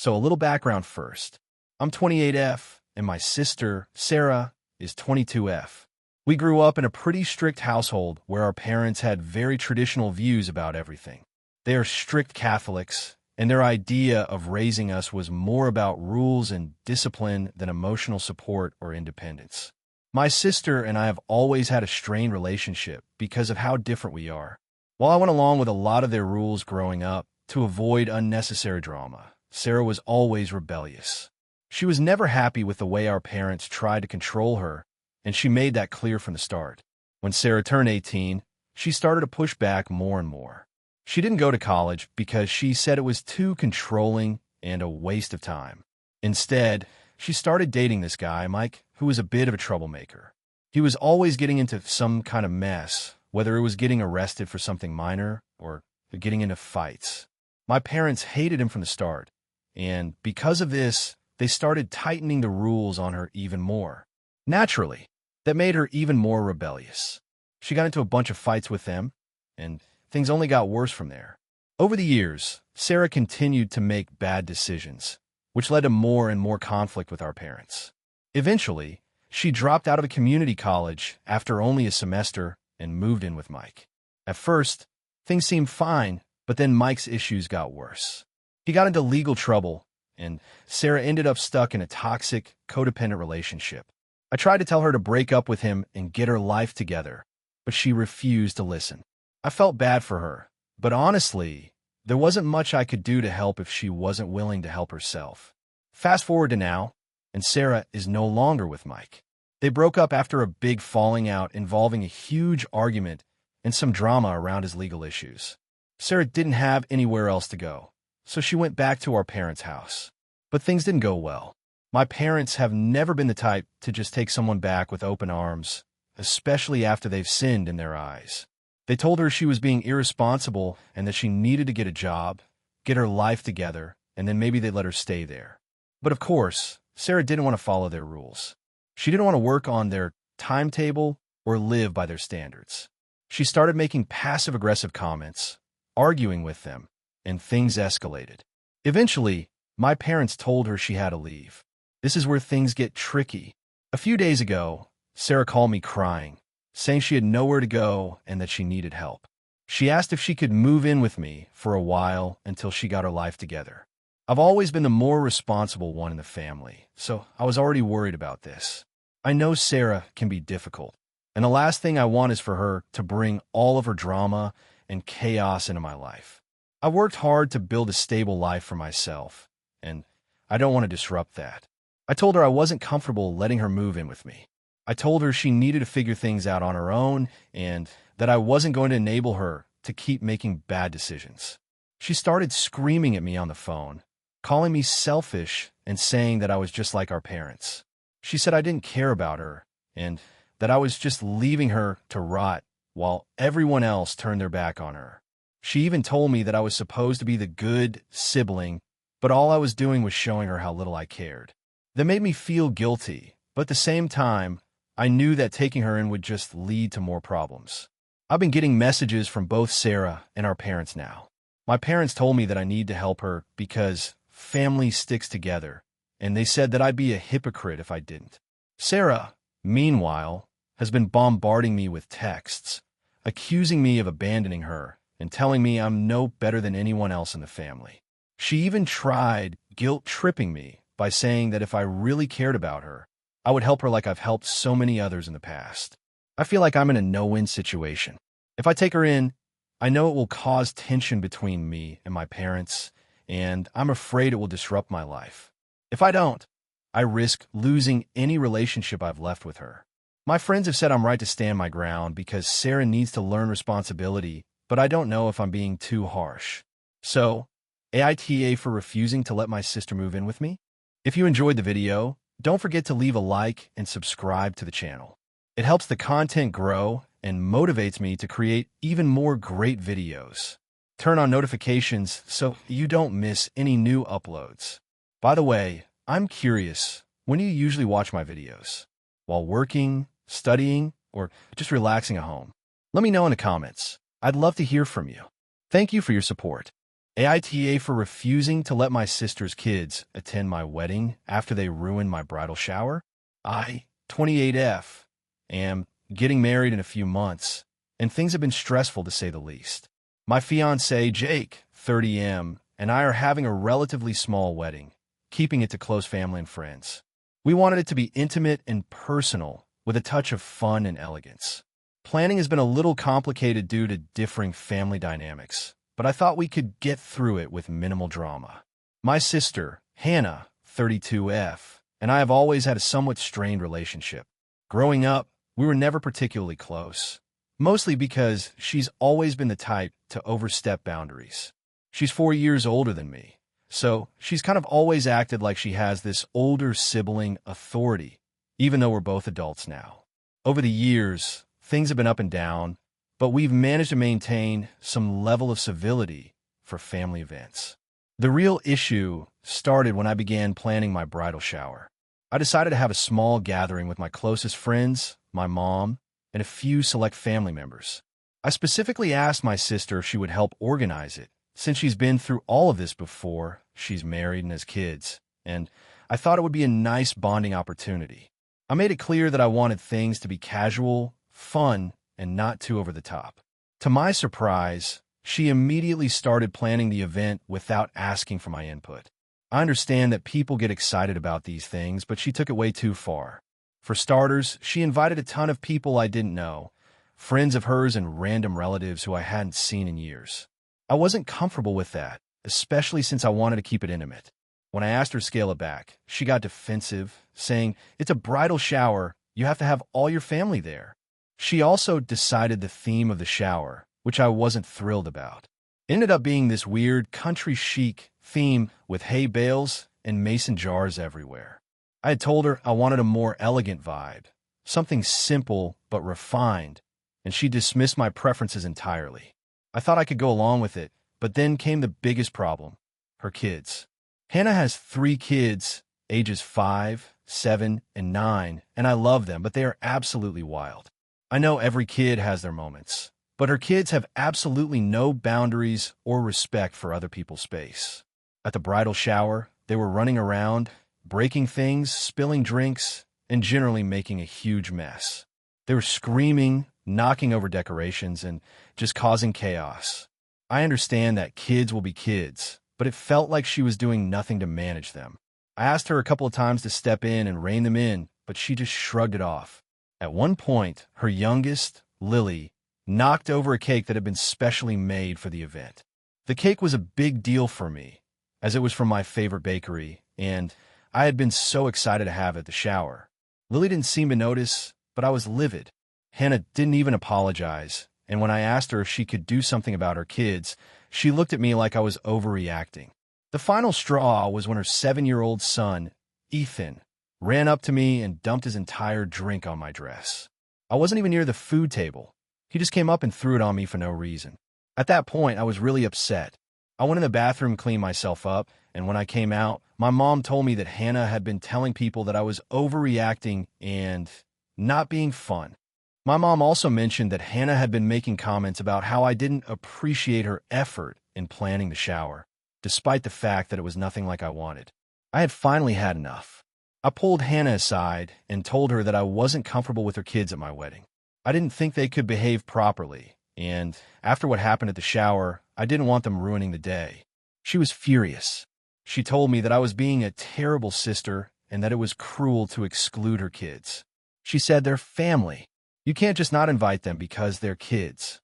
So a little background first. I'm 28F, and my sister, Sarah, is 22F. We grew up in a pretty strict household where our parents had very traditional views about everything. They are strict Catholics, and their idea of raising us was more about rules and discipline than emotional support or independence. My sister and I have always had a strained relationship because of how different we are. While I went along with a lot of their rules growing up to avoid unnecessary drama, Sarah was always rebellious. She was never happy with the way our parents tried to control her, and she made that clear from the start. When Sarah turned 18, she started to push back more and more. She didn't go to college because she said it was too controlling and a waste of time. Instead, she started dating this guy, Mike, who was a bit of a troublemaker. He was always getting into some kind of mess, whether it was getting arrested for something minor or getting into fights. My parents hated him from the start, and because of this, they started tightening the rules on her even more. Naturally, that made her even more rebellious. She got into a bunch of fights with them, and things only got worse from there. Over the years, Sarah continued to make bad decisions, which led to more and more conflict with our parents. Eventually, she dropped out of a community college after only a semester and moved in with Mike. At first, things seemed fine, but then Mike's issues got worse. He got into legal trouble, and Sarah ended up stuck in a toxic, codependent relationship. I tried to tell her to break up with him and get her life together, but she refused to listen. I felt bad for her, but honestly, there wasn't much I could do to help if she wasn't willing to help herself. Fast forward to now, and Sarah is no longer with Mike. They broke up after a big falling out involving a huge argument and some drama around his legal issues. Sarah didn't have anywhere else to go, so she went back to our parents' house. But things didn't go well. My parents have never been the type to just take someone back with open arms, especially after they've sinned in their eyes. They told her she was being irresponsible and that she needed to get a job, get her life together, and then maybe they'd let her stay there. But of course, Sarah didn't want to follow their rules. She didn't want to work on their timetable or live by their standards. She started making passive-aggressive comments, arguing with them, and things escalated. Eventually, my parents told her she had to leave. This is where things get tricky. A few days ago, Sarah called me crying, saying she had nowhere to go and that she needed help. She asked if she could move in with me for a while until she got her life together. I've always been the more responsible one in the family, so I was already worried about this. I know Sarah can be difficult, and the last thing I want is for her to bring all of her drama and chaos into my life. I've worked hard to build a stable life for myself, and I don't want to disrupt that. I told her I wasn't comfortable letting her move in with me. I told her she needed to figure things out on her own and that I wasn't going to enable her to keep making bad decisions. She started screaming at me on the phone, calling me selfish and saying that I was just like our parents. She said I didn't care about her and that I was just leaving her to rot while everyone else turned their back on her. She even told me that I was supposed to be the good sibling, but all I was doing was showing her how little I cared. That made me feel guilty, but at the same time, I knew that taking her in would just lead to more problems. I've been getting messages from both Sarah and our parents now. My parents told me that I need to help her because family sticks together, and they said that I'd be a hypocrite if I didn't. Sarah, meanwhile, has been bombarding me with texts, accusing me of abandoning her and telling me I'm no better than anyone else in the family. She even tried guilt-tripping me by saying that if I really cared about her, I would help her like I've helped so many others in the past. I feel like I'm in a no-win situation. If I take her in, I know it will cause tension between me and my parents, and I'm afraid it will disrupt my life. If I don't, I risk losing any relationship I've left with her. My friends have said I'm right to stand my ground because Sarah needs to learn responsibility, but I don't know if I'm being too harsh. So, AITA for refusing to let my sister move in with me? If you enjoyed the video, don't forget to leave a like and subscribe to the channel. It helps the content grow and motivates me to create even more great videos. Turn on notifications so you don't miss any new uploads. By the way, I'm curious, when do you usually watch my videos? While working, studying, or just relaxing at home? Let me know in the comments. I'd love to hear from you. Thank you for your support. AITA for refusing to let my sister's kids attend my wedding after they ruined my bridal shower. I, 28F, am getting married in a few months, and things have been stressful to say the least. My fiancé, Jake, 30M, and I are having a relatively small wedding, keeping it to close family and friends. We wanted it to be intimate and personal, with a touch of fun and elegance. Planning has been a little complicated due to differing family dynamics, but I thought we could get through it with minimal drama. My sister, Hannah, 32F, and I have always had a somewhat strained relationship. Growing up, we were never particularly close, mostly because she's always been the type to overstep boundaries. She's 4 years older than me, so she's kind of always acted like she has this older sibling authority, even though we're both adults now. Over the years, things have been up and down, but we've managed to maintain some level of civility for family events. The real issue started when I began planning my bridal shower. I decided to have a small gathering with my closest friends, my mom, and a few select family members. I specifically asked my sister if she would help organize it, since she's been through all of this before, she's married and has kids, and I thought it would be a nice bonding opportunity. I made it clear that I wanted things to be casual, fun, and not too over the top. To my surprise, she immediately started planning the event without asking for my input. I understand that people get excited about these things, but she took it way too far. For starters, she invited a ton of people I didn't know, friends of hers and random relatives who I hadn't seen in years. I wasn't comfortable with that, especially since I wanted to keep it intimate. When I asked her to scale it back, she got defensive, saying, "It's a bridal shower, you have to have all your family there." She also decided the theme of the shower, which I wasn't thrilled about. It ended up being this weird country chic theme with hay bales and mason jars everywhere. I had told her I wanted a more elegant vibe, something simple but refined, and she dismissed my preferences entirely. I thought I could go along with it, but then came the biggest problem: her kids. Hannah has 3 kids, ages 5, 7, and 9, and I love them, but they are absolutely wild. I know every kid has their moments, but her kids have absolutely no boundaries or respect for other people's space. At the bridal shower, they were running around, breaking things, spilling drinks, and generally making a huge mess. They were screaming, knocking over decorations, and just causing chaos. I understand that kids will be kids, but it felt like she was doing nothing to manage them. I asked her a couple of times to step in and rein them in, but she just shrugged it off. At one point, her youngest, Lily, knocked over a cake that had been specially made for the event. The cake was a big deal for me, as it was from my favorite bakery, and I had been so excited to have it at the shower. Lily didn't seem to notice, but I was livid. Hannah didn't even apologize, and when I asked her if she could do something about her kids, she looked at me like I was overreacting. The final straw was when her 7-year-old son, Ethan, ran up to me and dumped his entire drink on my dress. I wasn't even near the food table. He just came up and threw it on me for no reason. At that point, I was really upset. I went in the bathroom, cleaned myself up, and when I came out, my mom told me that Hannah had been telling people that I was overreacting and not being fun. My mom also mentioned that Hannah had been making comments about how I didn't appreciate her effort in planning the shower, despite the fact that it was nothing like I wanted. I had finally had enough. I pulled Hannah aside and told her that I wasn't comfortable with her kids at my wedding. I didn't think they could behave properly, and after what happened at the shower, I didn't want them ruining the day. She was furious. She told me that I was being a terrible sister and that it was cruel to exclude her kids. She said they're family. You can't just not invite them because they're kids.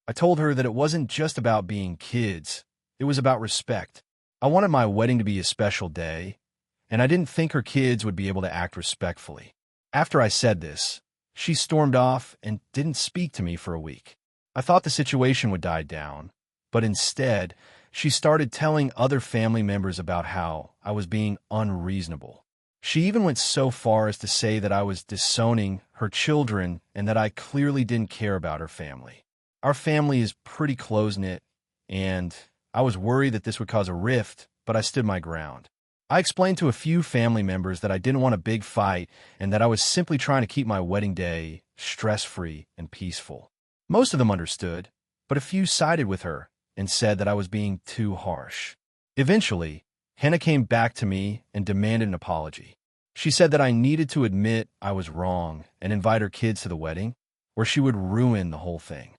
I told her that it wasn't just about being kids, it was about respect. I wanted my wedding to be a special day, and I didn't think her kids would be able to act respectfully. After I said this, she stormed off and didn't speak to me for a week. I thought the situation would die down, but instead, she started telling other family members about how I was being unreasonable. She even went so far as to say that I was disowning her children and that I clearly didn't care about her family. Our family is pretty close-knit, and I was worried that this would cause a rift, but I stood my ground. I explained to a few family members that I didn't want a big fight and that I was simply trying to keep my wedding day stress-free and peaceful. Most of them understood, but a few sided with her, and said that I was being too harsh. Eventually, Hannah came back to me and demanded an apology. She said that I needed to admit I was wrong and invite her kids to the wedding, or she would ruin the whole thing.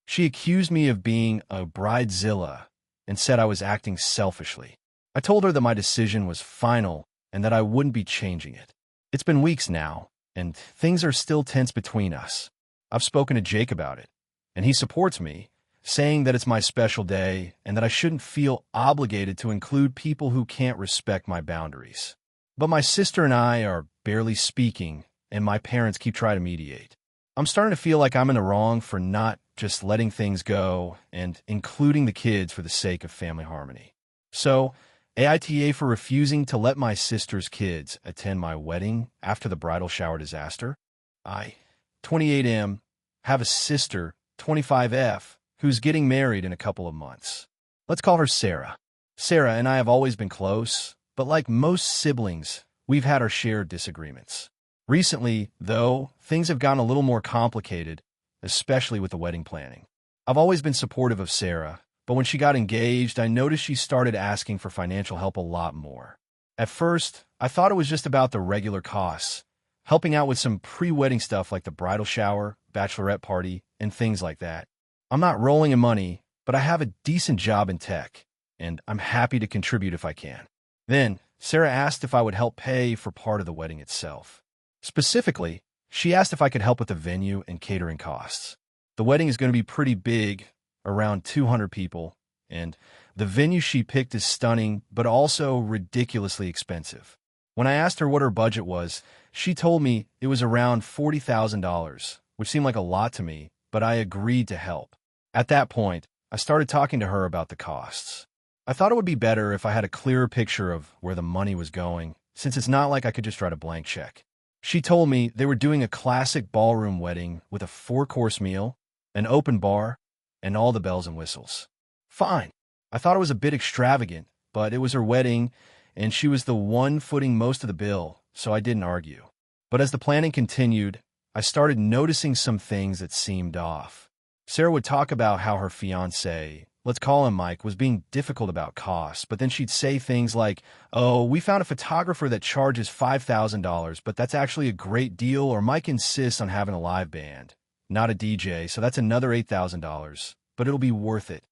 She accused me of being a bridezilla and said I was acting selfishly. I told her that my decision was final and that I wouldn't be changing it. It's been weeks now, and things are still tense between us. I've spoken to Jake about it, and he supports me, saying that it's my special day and that I shouldn't feel obligated to include people who can't respect my boundaries. But my sister and I are barely speaking, and my parents keep trying to mediate. I'm starting to feel like I'm in the wrong for not just letting things go and including the kids for the sake of family harmony. So, AITA for refusing to let my sister's kids attend my wedding after the bridal shower disaster. I, 28M, have a sister, 25F, who's getting married in a couple of months. Let's call her Sarah. Sarah and I have always been close, but like most siblings, we've had our shared disagreements. Recently, though, things have gotten a little more complicated, especially with the wedding planning. I've always been supportive of Sarah, but when she got engaged, I noticed she started asking for financial help a lot more. At first, I thought it was just about the regular costs, helping out with some pre-wedding stuff like the bridal shower, bachelorette party, and things like that. I'm not rolling in money, but I have a decent job in tech, and I'm happy to contribute if I can. Then, Sarah asked if I would help pay for part of the wedding itself. Specifically, she asked if I could help with the venue and catering costs. The wedding is going to be pretty big, around 200 people, and the venue she picked is stunning, but also ridiculously expensive. When I asked her what her budget was, she told me it was around $40,000, which seemed like a lot to me, but I agreed to help. At that point, I started talking to her about the costs. I thought it would be better if I had a clearer picture of where the money was going, since it's not like I could just write a blank check. She told me they were doing a classic ballroom wedding with a 4-course meal, an open bar, and all the bells and whistles. Fine. I thought it was a bit extravagant, but it was her wedding, and she was the one footing most of the bill, so I didn't argue. But as the planning continued, I started noticing some things that seemed off. Sarah would talk about how her fiancé, let's call him Mike, was being difficult about costs, but then she'd say things like, "Oh, we found a photographer that charges $5,000, but that's actually a great deal," or "Mike insists on having a live band, not a DJ, so that's another $8,000, but it'll be worth it."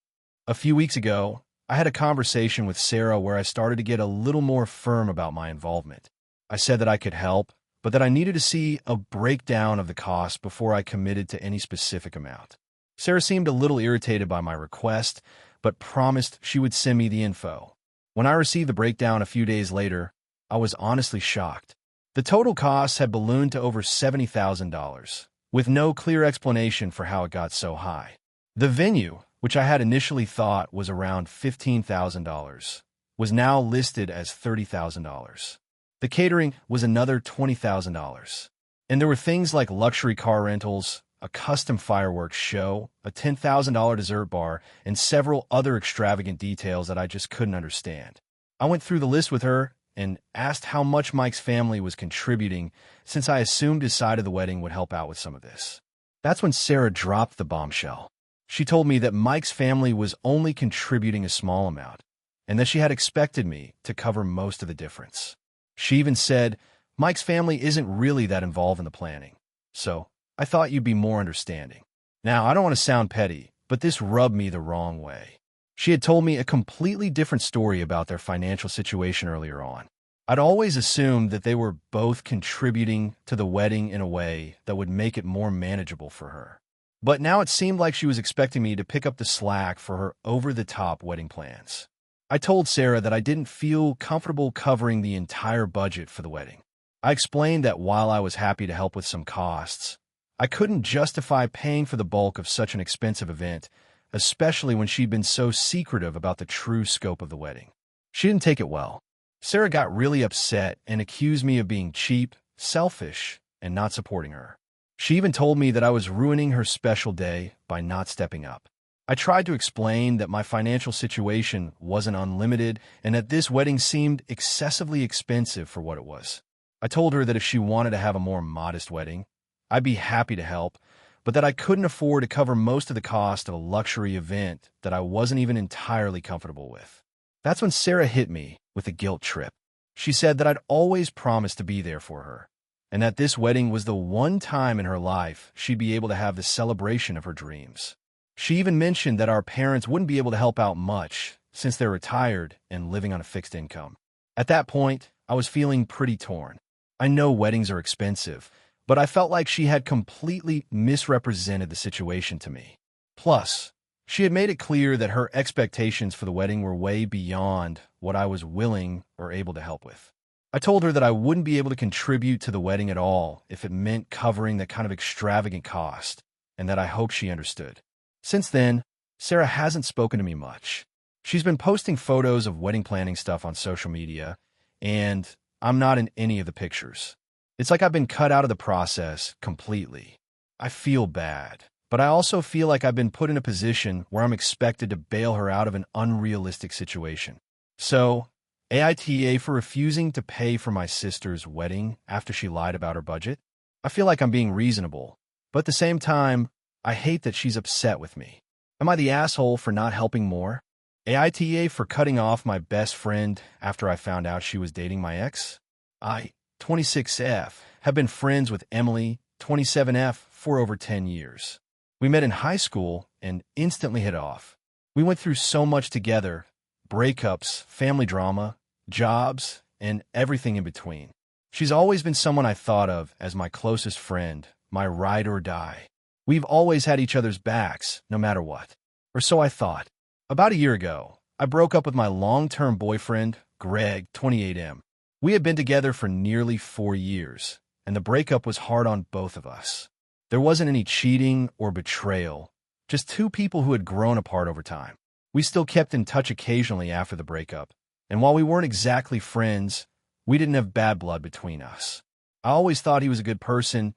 A few weeks ago, I had a conversation with Sarah where I started to get a little more firm about my involvement. I said that I could help, but that I needed to see a breakdown of the cost before I committed to any specific amount. Sarah seemed a little irritated by my request, but promised she would send me the info. When I received the breakdown a few days later, I was honestly shocked. The total costs had ballooned to over $70,000, with no clear explanation for how it got so high. The venue, which I had initially thought was around $15,000, was now listed as $30,000. The catering was another $20,000. And there were things like luxury car rentals, a custom fireworks show, a $10,000 dessert bar, and several other extravagant details that I just couldn't understand. I went through the list with her and asked how much Mike's family was contributing, since I assumed his side of the wedding would help out with some of this. That's when Sarah dropped the bombshell. She told me that Mike's family was only contributing a small amount, and that she had expected me to cover most of the difference. She even said, "Mike's family isn't really that involved in the planning, so I thought you'd be more understanding." Now, I don't want to sound petty, but this rubbed me the wrong way. She had told me a completely different story about their financial situation earlier on. I'd always assumed that they were both contributing to the wedding in a way that would make it more manageable for her. But now it seemed like she was expecting me to pick up the slack for her over-the-top wedding plans. I told Sarah that I didn't feel comfortable covering the entire budget for the wedding. I explained that while I was happy to help with some costs, I couldn't justify paying for the bulk of such an expensive event, especially when she'd been so secretive about the true scope of the wedding. She didn't take it well. Sarah got really upset and accused me of being cheap, selfish, and not supporting her. She even told me that I was ruining her special day by not stepping up. I tried to explain that my financial situation wasn't unlimited and that this wedding seemed excessively expensive for what it was. I told her that if she wanted to have a more modest wedding, I'd be happy to help, but that I couldn't afford to cover most of the cost of a luxury event that I wasn't even entirely comfortable with. That's when Sarah hit me with a guilt trip. She said that I'd always promised to be there for her, and that this wedding was the one time in her life she'd be able to have the celebration of her dreams. She even mentioned that our parents wouldn't be able to help out much since they're retired and living on a fixed income. At that point, I was feeling pretty torn. I know weddings are expensive, but I felt like she had completely misrepresented the situation to me. Plus, she had made it clear that her expectations for the wedding were way beyond what I was willing or able to help with. I told her that I wouldn't be able to contribute to the wedding at all if it meant covering that kind of extravagant cost, and that I hoped she understood. Since then, Sarah hasn't spoken to me much. She's been posting photos of wedding planning stuff on social media, and I'm not in any of the pictures. It's like I've been cut out of the process completely. I feel bad, but I also feel like I've been put in a position where I'm expected to bail her out of an unrealistic situation. So, AITA for refusing to pay for my sister's wedding after she lied about her budget? I feel like I'm being reasonable, but at the same time, I hate that she's upset with me. Am I the asshole for not helping more? AITA for cutting off my best friend after I found out she was dating my ex? I, 26F, have been friends with Emily, 27F, for over 10 years. We met in high school and instantly hit off. We went through so much together: breakups, family drama, jobs, and everything in between. She's always been someone I thought of as my closest friend, my ride or die. We've always had each other's backs, no matter what. Or so I thought. About a year ago, I broke up with my long-term boyfriend, Greg, 28M. We had been together for nearly 4 years, and the breakup was hard on both of us. There wasn't any cheating or betrayal, just two people who had grown apart over time. We still kept in touch occasionally after the breakup, and while we weren't exactly friends, we didn't have bad blood between us. I always thought he was a good person,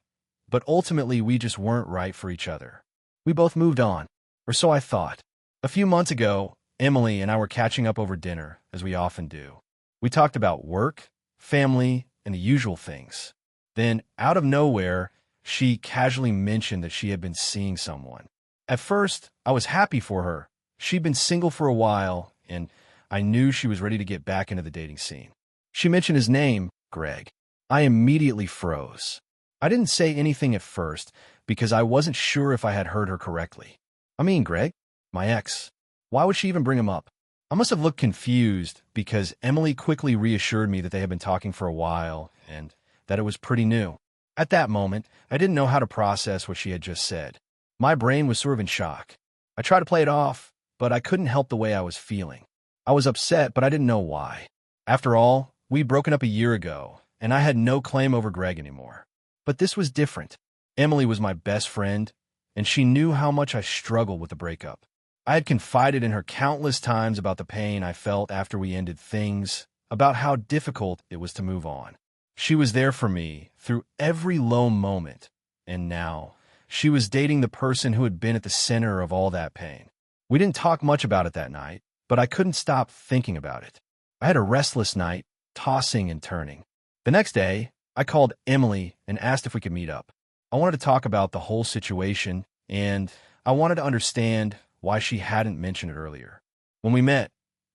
but ultimately we just weren't right for each other. We both moved on, or so I thought. A few months ago, Emily and I were catching up over dinner, as we often do. We talked about work, family, and the usual things. Then, out of nowhere, she casually mentioned that she had been seeing someone. At first, I was happy for her. She'd been single for a while, and I knew she was ready to get back into the dating scene. She mentioned his name, Greg. I immediately froze. I didn't say anything at first because I wasn't sure if I had heard her correctly. I mean, Greg, my ex. Why would she even bring him up? I must have looked confused because Emily quickly reassured me that they had been talking for a while and that it was pretty new. At that moment, I didn't know how to process what she had just said. My brain was sort of in shock. I tried to play it off, but I couldn't help the way I was feeling. I was upset, but I didn't know why. After all, we'd broken up a year ago, and I had no claim over Greg anymore. But this was different. Emily was my best friend, and she knew how much I struggled with the breakup. I had confided in her countless times about the pain I felt after we ended things, about how difficult it was to move on. She was there for me through every low moment, and now she was dating the person who had been at the center of all that pain. We didn't talk much about it that night, but I couldn't stop thinking about it. I had a restless night, tossing and turning. The next day, I called Emily and asked if we could meet up. I wanted to talk about the whole situation, and I wanted to understand why she hadn't mentioned it earlier. When we met,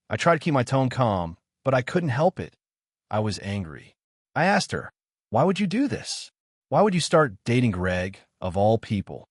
I tried to keep my tone calm, but I couldn't help it. I was angry. I asked her, "Why would you do this? Why would you start dating Greg, of all people?"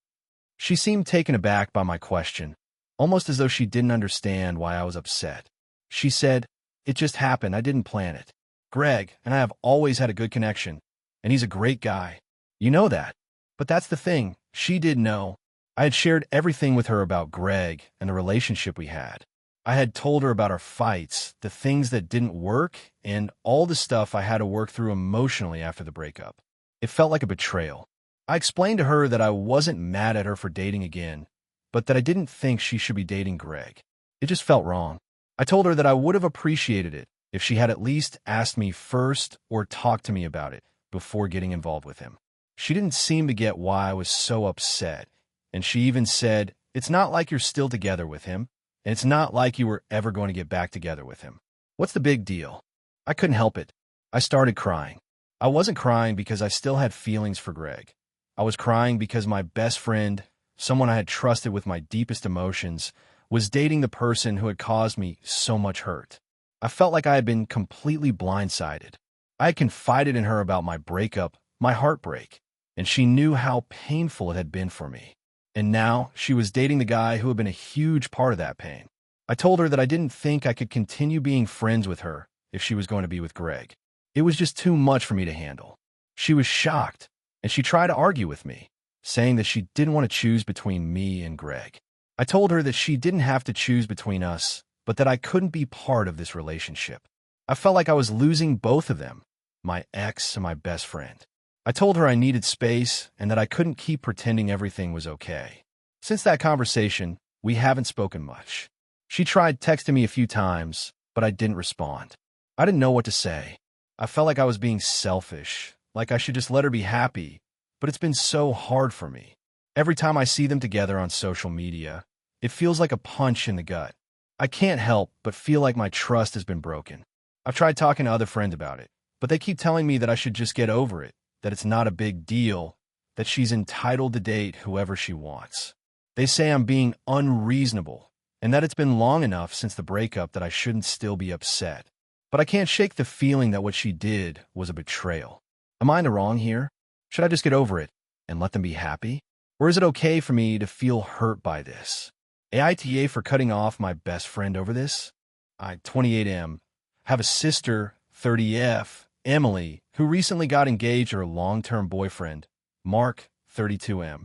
She seemed taken aback by my question, almost as though she didn't understand why I was upset. She said, "It just happened. I didn't plan it. Greg and I have always had a good connection, and he's a great guy. You know that." But that's the thing. She did know. I had shared everything with her about Greg and the relationship we had. I had told her about our fights, the things that didn't work, and all the stuff I had to work through emotionally after the breakup. It felt like a betrayal. I explained to her that I wasn't mad at her for dating again, but that I didn't think she should be dating Greg. It just felt wrong. I told her that I would have appreciated it if she had at least asked me first or talked to me about it before getting involved with him. She didn't seem to get why I was so upset, and she even said, "It's not like you're still together with him, and it's not like you were ever going to get back together with him. What's the big deal?" I couldn't help it. I started crying. I wasn't crying because I still had feelings for Greg. I was crying because my best friend, someone I had trusted with my deepest emotions, was dating the person who had caused me so much hurt. I felt like I had been completely blindsided. I had confided in her about my breakup, my heartbreak, and she knew how painful it had been for me. And now she was dating the guy who had been a huge part of that pain. I told her that I didn't think I could continue being friends with her if she was going to be with Greg. It was just too much for me to handle. She was shocked, and she tried to argue with me, saying that she didn't want to choose between me and Greg. I told her that she didn't have to choose between us, but that I couldn't be part of this relationship. I felt like I was losing both of them, my ex and my best friend. I told her I needed space and that I couldn't keep pretending everything was okay. Since that conversation, we haven't spoken much. She tried texting me a few times, but I didn't respond. I didn't know what to say. I felt like I was being selfish, like I should just let her be happy, but it's been so hard for me. Every time I see them together on social media, it feels like a punch in the gut. I can't help but feel like my trust has been broken. I've tried talking to other friends about it, but they keep telling me that I should just get over it, that it's not a big deal, that she's entitled to date whoever she wants. They say I'm being unreasonable, and that it's been long enough since the breakup that I shouldn't still be upset. But I can't shake the feeling that what she did was a betrayal. Am I in the wrong here? Should I just get over it and let them be happy? Or is it okay for me to feel hurt by this? AITA for cutting off my best friend over this? I, 28M, have a sister, 30F, Emily, who recently got engaged to her long-term boyfriend, Mark, 32M.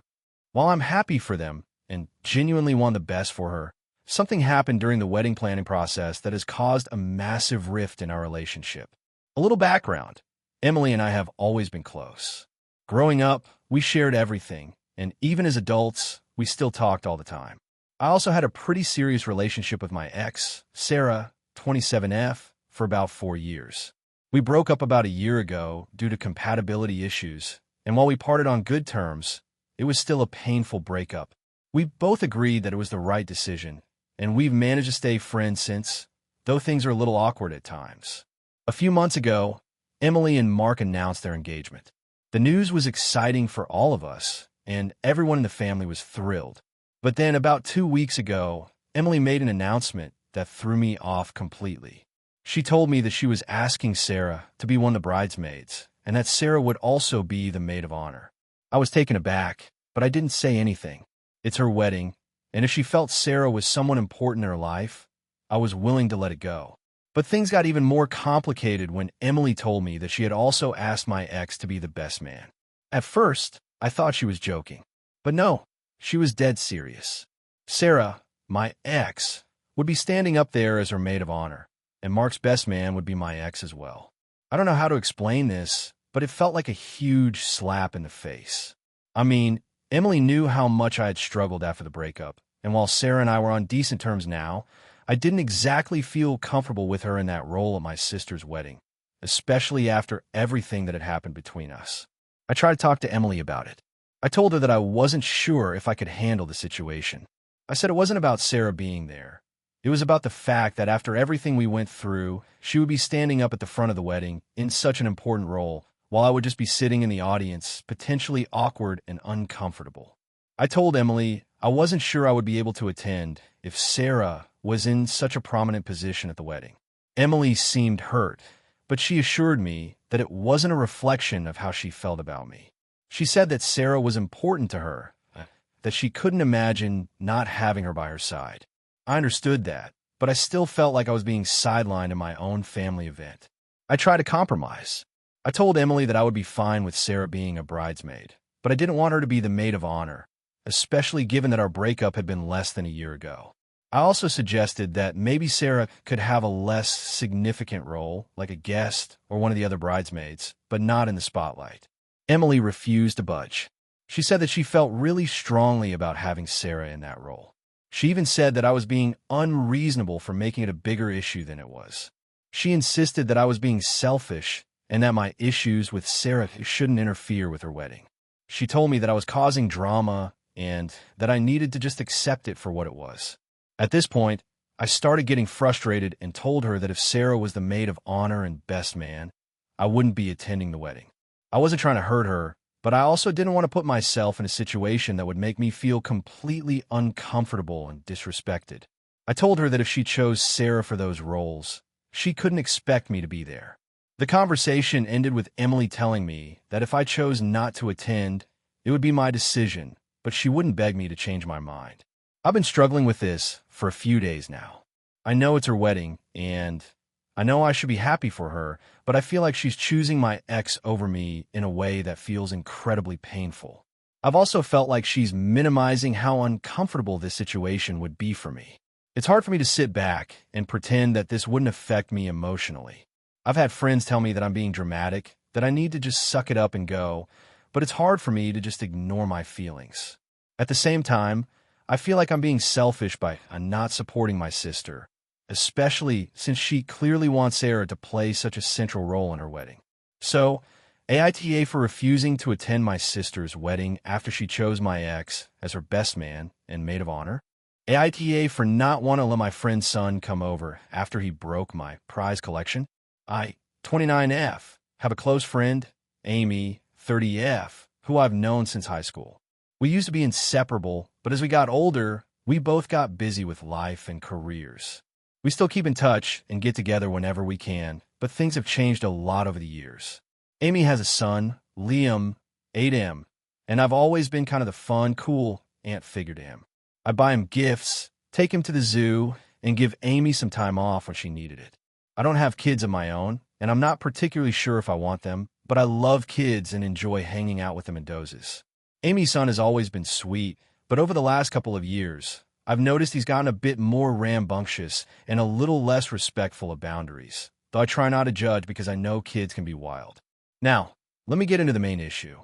While I'm happy for them and genuinely want the best for her, something happened during the wedding planning process that has caused a massive rift in our relationship. A little background. Emily and I have always been close. Growing up, we shared everything, and even as adults, we still talked all the time. I also had a pretty serious relationship with my ex, Sarah, 27F, for about 4 years. We broke up about a year ago due to compatibility issues, and while we parted on good terms, it was still a painful breakup. We both agreed that it was the right decision, and we've managed to stay friends since, though things are a little awkward at times. A few months ago, Emily and Mark announced their engagement. The news was exciting for all of us, and everyone in the family was thrilled. But then about 2 weeks ago, Emily made an announcement that threw me off completely. She told me that she was asking Sarah to be one of the bridesmaids, and that Sarah would also be the maid of honor. I was taken aback, but I didn't say anything. It's her wedding, and if she felt Sarah was someone important in her life, I was willing to let it go. But things got even more complicated when Emily told me that she had also asked my ex to be the best man. At first, I thought she was joking. But no, she was dead serious. Sarah, my ex, would be standing up there as her maid of honor, and Mark's best man would be my ex as well. I don't know how to explain this, but it felt like a huge slap in the face. I mean, Emily knew how much I had struggled after the breakup, and while Sarah and I were on decent terms now, I didn't exactly feel comfortable with her in that role at my sister's wedding, especially after everything that had happened between us. I tried to talk to Emily about it. I told her that I wasn't sure if I could handle the situation. I said it wasn't about Sarah being there. It was about the fact that after everything we went through, she would be standing up at the front of the wedding in such an important role, while I would just be sitting in the audience, potentially awkward and uncomfortable. I told Emily I wasn't sure I would be able to attend if Sarah was in such a prominent position at the wedding. Emily seemed hurt, but she assured me that it wasn't a reflection of how she felt about me. She said that Sarah was important to her, that she couldn't imagine not having her by her side. I understood that, but I still felt like I was being sidelined in my own family event. I tried to compromise. I told Emily that I would be fine with Sarah being a bridesmaid, but I didn't want her to be the maid of honor, especially given that our breakup had been less than a year ago. I also suggested that maybe Sarah could have a less significant role, like a guest or one of the other bridesmaids, but not in the spotlight. Emily refused to budge. She said that she felt really strongly about having Sarah in that role. She even said that I was being unreasonable for making it a bigger issue than it was. She insisted that I was being selfish and that my issues with Sarah shouldn't interfere with her wedding. She told me that I was causing drama and that I needed to just accept it for what it was. At this point, I started getting frustrated and told her that if Sarah was the maid of honor and best man, I wouldn't be attending the wedding. I wasn't trying to hurt her, but I also didn't want to put myself in a situation that would make me feel completely uncomfortable and disrespected. I told her that if she chose Sarah for those roles, she couldn't expect me to be there. The conversation ended with Emily telling me that if I chose not to attend, it would be my decision, but she wouldn't beg me to change my mind. I've been struggling with this for a few days now. I know it's her wedding, and I know I should be happy for her, but I feel like she's choosing my ex over me in a way that feels incredibly painful. I've also felt like she's minimizing how uncomfortable this situation would be for me. It's hard for me to sit back and pretend that this wouldn't affect me emotionally. I've had friends tell me that I'm being dramatic, that I need to just suck it up and go, but it's hard for me to just ignore my feelings. At the same time, I feel like I'm being selfish by not supporting my sister, especially since she clearly wants Sarah to play such a central role in her wedding. So, AITA for refusing to attend my sister's wedding after she chose my ex as her best man and maid of honor. AITA for not wanting to let my friend's son come over after he broke my prize collection. I, 29F, have a close friend, Amy, 30F, who I've known since high school. We used to be inseparable, but as we got older, we both got busy with life and careers. We still keep in touch and get together whenever we can, but things have changed a lot over the years. Amy has a son, Liam, 8M, and I've always been kind of the fun, cool aunt figure to him. I buy him gifts, take him to the zoo, and give Amy some time off when she needed it. I don't have kids of my own, and I'm not particularly sure if I want them, but I love kids and enjoy hanging out with them in dozes. Amy's son has always been sweet, but over the last couple of years, I've noticed he's gotten a bit more rambunctious and a little less respectful of boundaries, though I try not to judge because I know kids can be wild. Now, let me get into the main issue.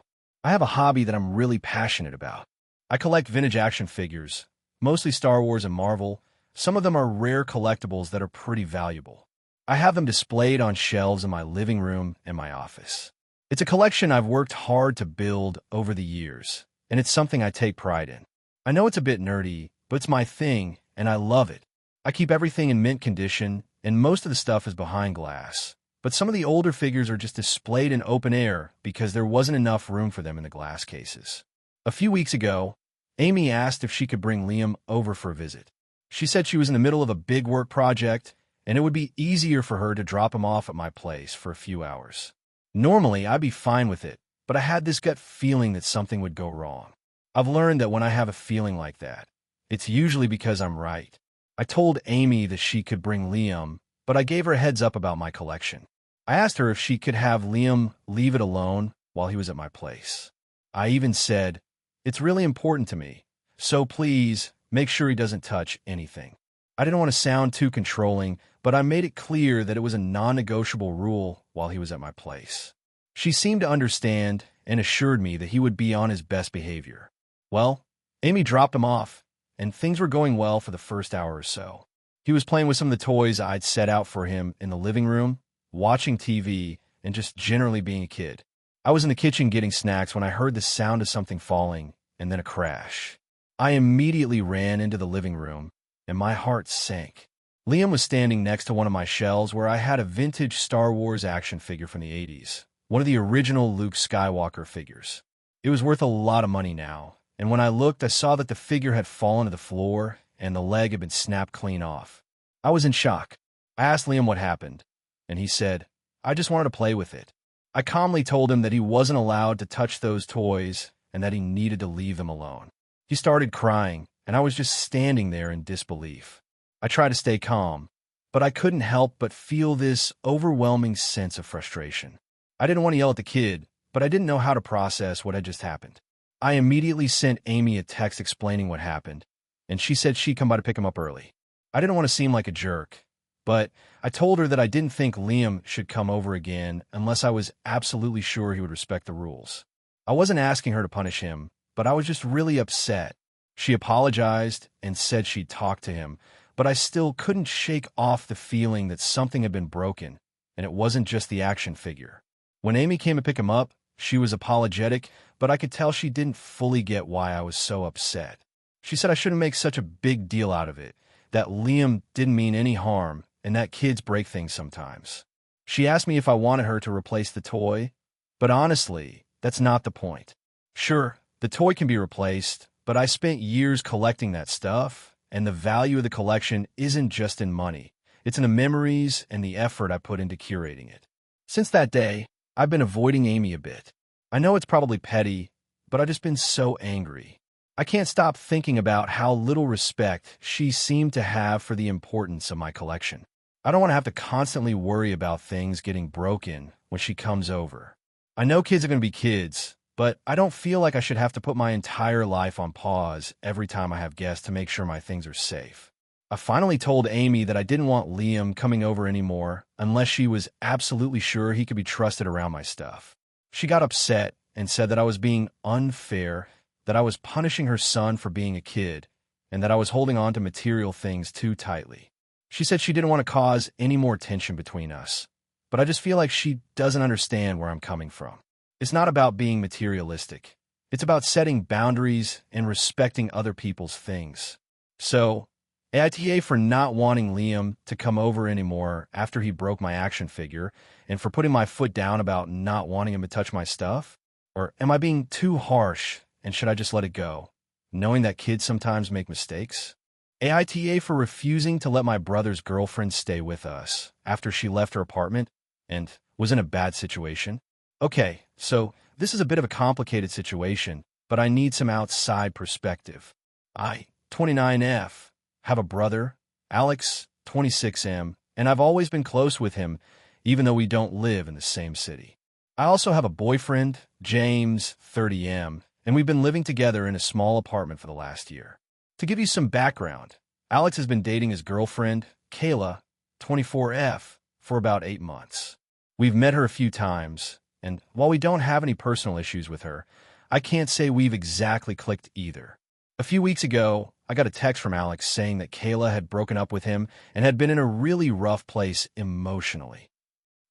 I have a hobby that I'm really passionate about. I collect vintage action figures, mostly Star Wars and Marvel. Some of them are rare collectibles that are pretty valuable. I have them displayed on shelves in my living room and my office. It's a collection I've worked hard to build over the years, and it's something I take pride in. I know it's a bit nerdy, but it's my thing, and I love it. I keep everything in mint condition, and most of the stuff is behind glass. But some of the older figures are just displayed in open air because there wasn't enough room for them in the glass cases. A few weeks ago, Amy asked if she could bring Liam over for a visit. She said she was in the middle of a big work project, and it would be easier for her to drop him off at my place for a few hours. Normally, I'd be fine with it, but I had this gut feeling that something would go wrong. I've learned that when I have a feeling like that, it's usually because I'm right. I told Amy that she could bring Liam, but I gave her a heads up about my collection. I asked her if she could have Liam leave it alone while he was at my place. I even said, "It's really important to me, so please make sure he doesn't touch anything." I didn't want to sound too controlling, but I made it clear that it was a non-negotiable rule while he was at my place. She seemed to understand and assured me that he would be on his best behavior. Well, Amy dropped him off, and things were going well for the first hour or so. He was playing with some of the toys I'd set out for him in the living room, watching TV, and just generally being a kid. I was in the kitchen getting snacks when I heard the sound of something falling, and then a crash. I immediately ran into the living room, and my heart sank. Liam was standing next to one of my shelves where I had a vintage Star Wars action figure from the 80s, one of the original Luke Skywalker figures. It was worth a lot of money now, and when I looked, I saw that the figure had fallen to the floor and the leg had been snapped clean off. I was in shock. I asked Liam what happened, and he said, "I just wanted to play with it." I calmly told him that he wasn't allowed to touch those toys and that he needed to leave them alone. He started crying, and I was just standing there in disbelief. I tried to stay calm, but I couldn't help but feel this overwhelming sense of frustration. I didn't want to yell at the kid, but I didn't know how to process what had just happened. I immediately sent Amy a text explaining what happened, and she said she'd come by to pick him up early. I didn't want to seem like a jerk, but I told her that I didn't think Liam should come over again unless I was absolutely sure he would respect the rules. I wasn't asking her to punish him, but I was just really upset. She apologized and said she'd talk to him, but I still couldn't shake off the feeling that something had been broken, and it wasn't just the action figure. When Amy came to pick him up, she was apologetic, but I could tell she didn't fully get why I was so upset. She said I shouldn't make such a big deal out of it, that Liam didn't mean any harm, and that kids break things sometimes. She asked me if I wanted her to replace the toy, but honestly, that's not the point. Sure, the toy can be replaced, but I spent years collecting that stuff, and the value of the collection isn't just in money. It's in the memories and the effort I put into curating it. Since that day, I've been avoiding Amy a bit. I know it's probably petty, but I've just been so angry. I can't stop thinking about how little respect she seemed to have for the importance of my collection. I don't want to have to constantly worry about things getting broken when she comes over. I know kids are going to be kids, but I don't feel like I should have to put my entire life on pause every time I have guests to make sure my things are safe. I finally told Amy that I didn't want Liam coming over anymore unless she was absolutely sure he could be trusted around my stuff. She got upset and said that I was being unfair, that I was punishing her son for being a kid, and that I was holding on to material things too tightly. She said she didn't want to cause any more tension between us, but I just feel like she doesn't understand where I'm coming from. It's not about being materialistic. It's about setting boundaries and respecting other people's things. So, AITA for not wanting Liam to come over anymore after he broke my action figure, and for putting my foot down about not wanting him to touch my stuff? Or am I being too harsh, and should I just let it go, knowing that kids sometimes make mistakes? AITA for refusing to let my brother's girlfriend stay with us after she left her apartment and was in a bad situation? Okay, so this is a bit of a complicated situation, but I need some outside perspective. I, 29F, have a brother, Alex, 26M, and I've always been close with him, even though we don't live in the same city. I also have a boyfriend, James, 30M, and we've been living together in a small apartment for the last year. To give you some background, Alex has been dating his girlfriend, Kayla, 24F, for about 8 months. We've met her a few times, and while we don't have any personal issues with her, I can't say we've exactly clicked either. A few weeks ago, I got a text from Alex saying that Kayla had broken up with him and had been in a really rough place emotionally.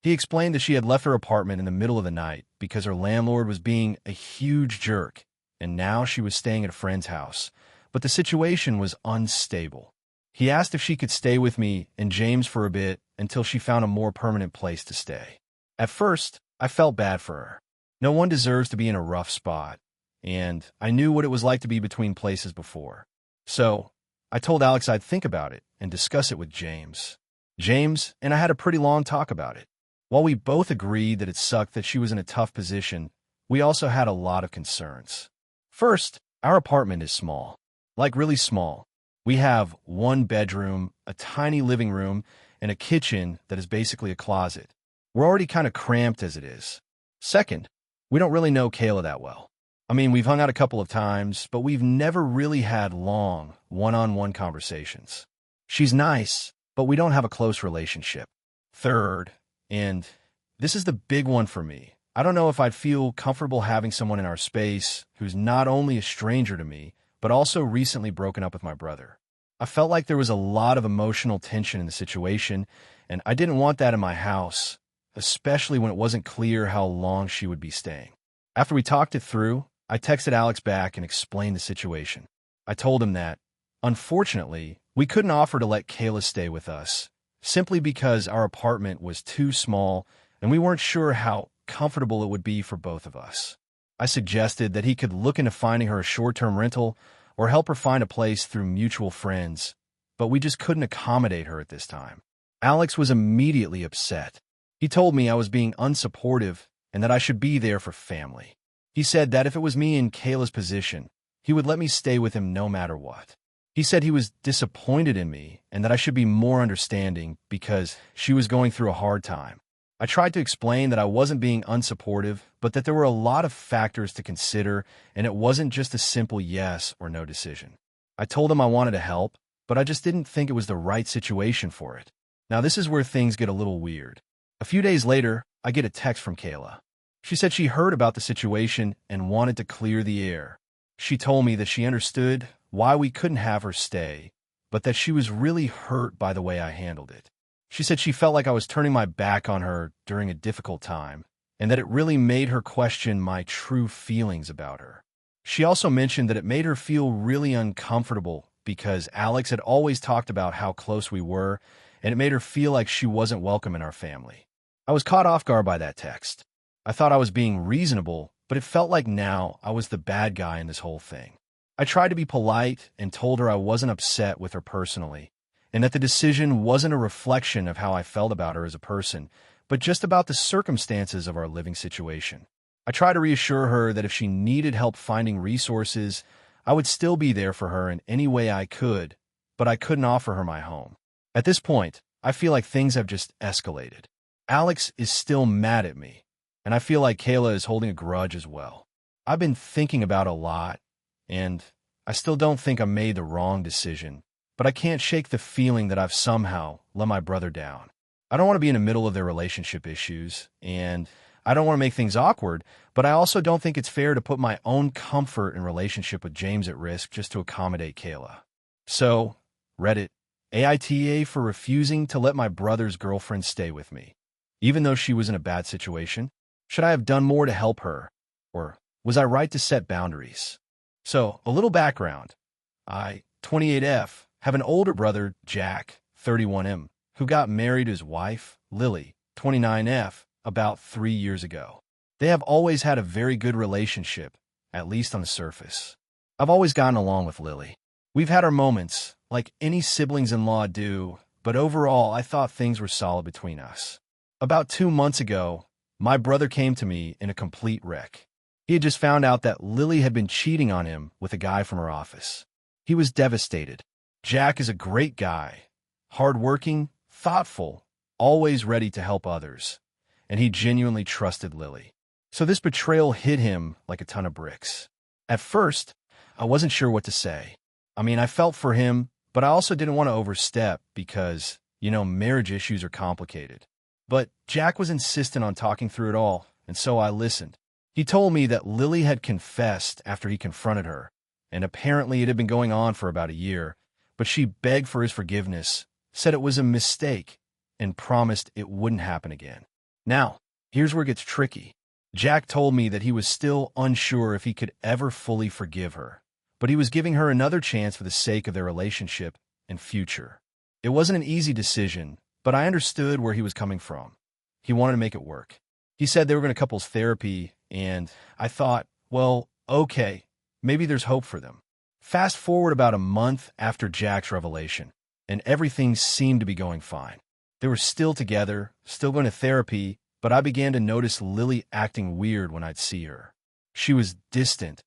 He explained that she had left her apartment in the middle of the night because her landlord was being a huge jerk, and now she was staying at a friend's house, but the situation was unstable. He asked if she could stay with me and James for a bit until she found a more permanent place to stay. At first, I felt bad for her. No one deserves to be in a rough spot, and I knew what it was like to be between places before. So, I told Alex I'd think about it and discuss it with James. James and I had a pretty long talk about it. While we both agreed that it sucked that she was in a tough position, we also had a lot of concerns. First, our apartment is small. Like really small. We have one bedroom, a tiny living room, and a kitchen that is basically a closet. We're already kind of cramped as it is. Second, we don't really know Kayla that well. I mean, we've hung out a couple of times, but we've never really had long, one-on-one conversations. She's nice, but we don't have a close relationship. Third, and this is the big one for me, I don't know if I'd feel comfortable having someone in our space who's not only a stranger to me, but also recently broken up with my brother. I felt like there was a lot of emotional tension in the situation, and I didn't want that in my house, especially when it wasn't clear how long she would be staying. After we talked it through, I texted Alex back and explained the situation. I told him that, unfortunately, we couldn't offer to let Kayla stay with us, simply because our apartment was too small and we weren't sure how comfortable it would be for both of us. I suggested that he could look into finding her a short-term rental or help her find a place through mutual friends, but we just couldn't accommodate her at this time. Alex was immediately upset. He told me I was being unsupportive and that I should be there for family. He said that if it was me in Kayla's position, he would let me stay with him no matter what. He said he was disappointed in me and that I should be more understanding because she was going through a hard time. I tried to explain that I wasn't being unsupportive, but that there were a lot of factors to consider and it wasn't just a simple yes or no decision. I told him I wanted to help, but I just didn't think it was the right situation for it. Now this is where things get a little weird. A few days later, I get a text from Kayla. She said she heard about the situation and wanted to clear the air. She told me that she understood why we couldn't have her stay, but that she was really hurt by the way I handled it. She said she felt like I was turning my back on her during a difficult time, and that it really made her question my true feelings about her. She also mentioned that it made her feel really uncomfortable because Alex had always talked about how close we were, and it made her feel like she wasn't welcome in our family. I was caught off guard by that text. I thought I was being reasonable, but it felt like now I was the bad guy in this whole thing. I tried to be polite and told her I wasn't upset with her personally, and that the decision wasn't a reflection of how I felt about her as a person, but just about the circumstances of our living situation. I tried to reassure her that if she needed help finding resources, I would still be there for her in any way I could, but I couldn't offer her my home. At this point, I feel like things have just escalated. Alex is still mad at me, and I feel like Kayla is holding a grudge as well. I've been thinking about it a lot, and I still don't think I made the wrong decision, but I can't shake the feeling that I've somehow let my brother down. I don't want to be in the middle of their relationship issues, and I don't want to make things awkward, but I also don't think it's fair to put my own comfort and relationship with James at risk just to accommodate Kayla. So, Reddit, AITA for refusing to let my brother's girlfriend stay with me, even though she was in a bad situation. Should I have done more to help her, or was I right to set boundaries? So, a little background. I, 28F, have an older brother, Jack, 31M, who got married to his wife, Lily, 29F, about 3 years ago. They have always had a very good relationship, at least on the surface. I've always gotten along with Lily. We've had our moments, like any siblings-in-law do, but overall I thought things were solid between us. About 2 months ago, my brother came to me in a complete wreck. He had just found out that Lily had been cheating on him with a guy from her office. He was devastated. Jack is a great guy, hardworking, thoughtful, always ready to help others, and he genuinely trusted Lily. So this betrayal hit him like a ton of bricks. At first, I wasn't sure what to say. I felt for him, but I also didn't want to overstep because, marriage issues are complicated. But Jack was insistent on talking through it all, and so I listened. He told me that Lily had confessed after he confronted her, and apparently it had been going on for about a year, but she begged for his forgiveness, said it was a mistake, and promised it wouldn't happen again. Now, here's where it gets tricky. Jack told me that he was still unsure if he could ever fully forgive her, but he was giving her another chance for the sake of their relationship and future. It wasn't an easy decision, but I understood where he was coming from. He wanted to make it work. He said they were going to couples therapy, and I thought, well, okay, maybe there's hope for them. Fast forward about a month after Jack's revelation, and everything seemed to be going fine. They were still together, still going to therapy, but I began to notice Lily acting weird when I'd see her. She was distant,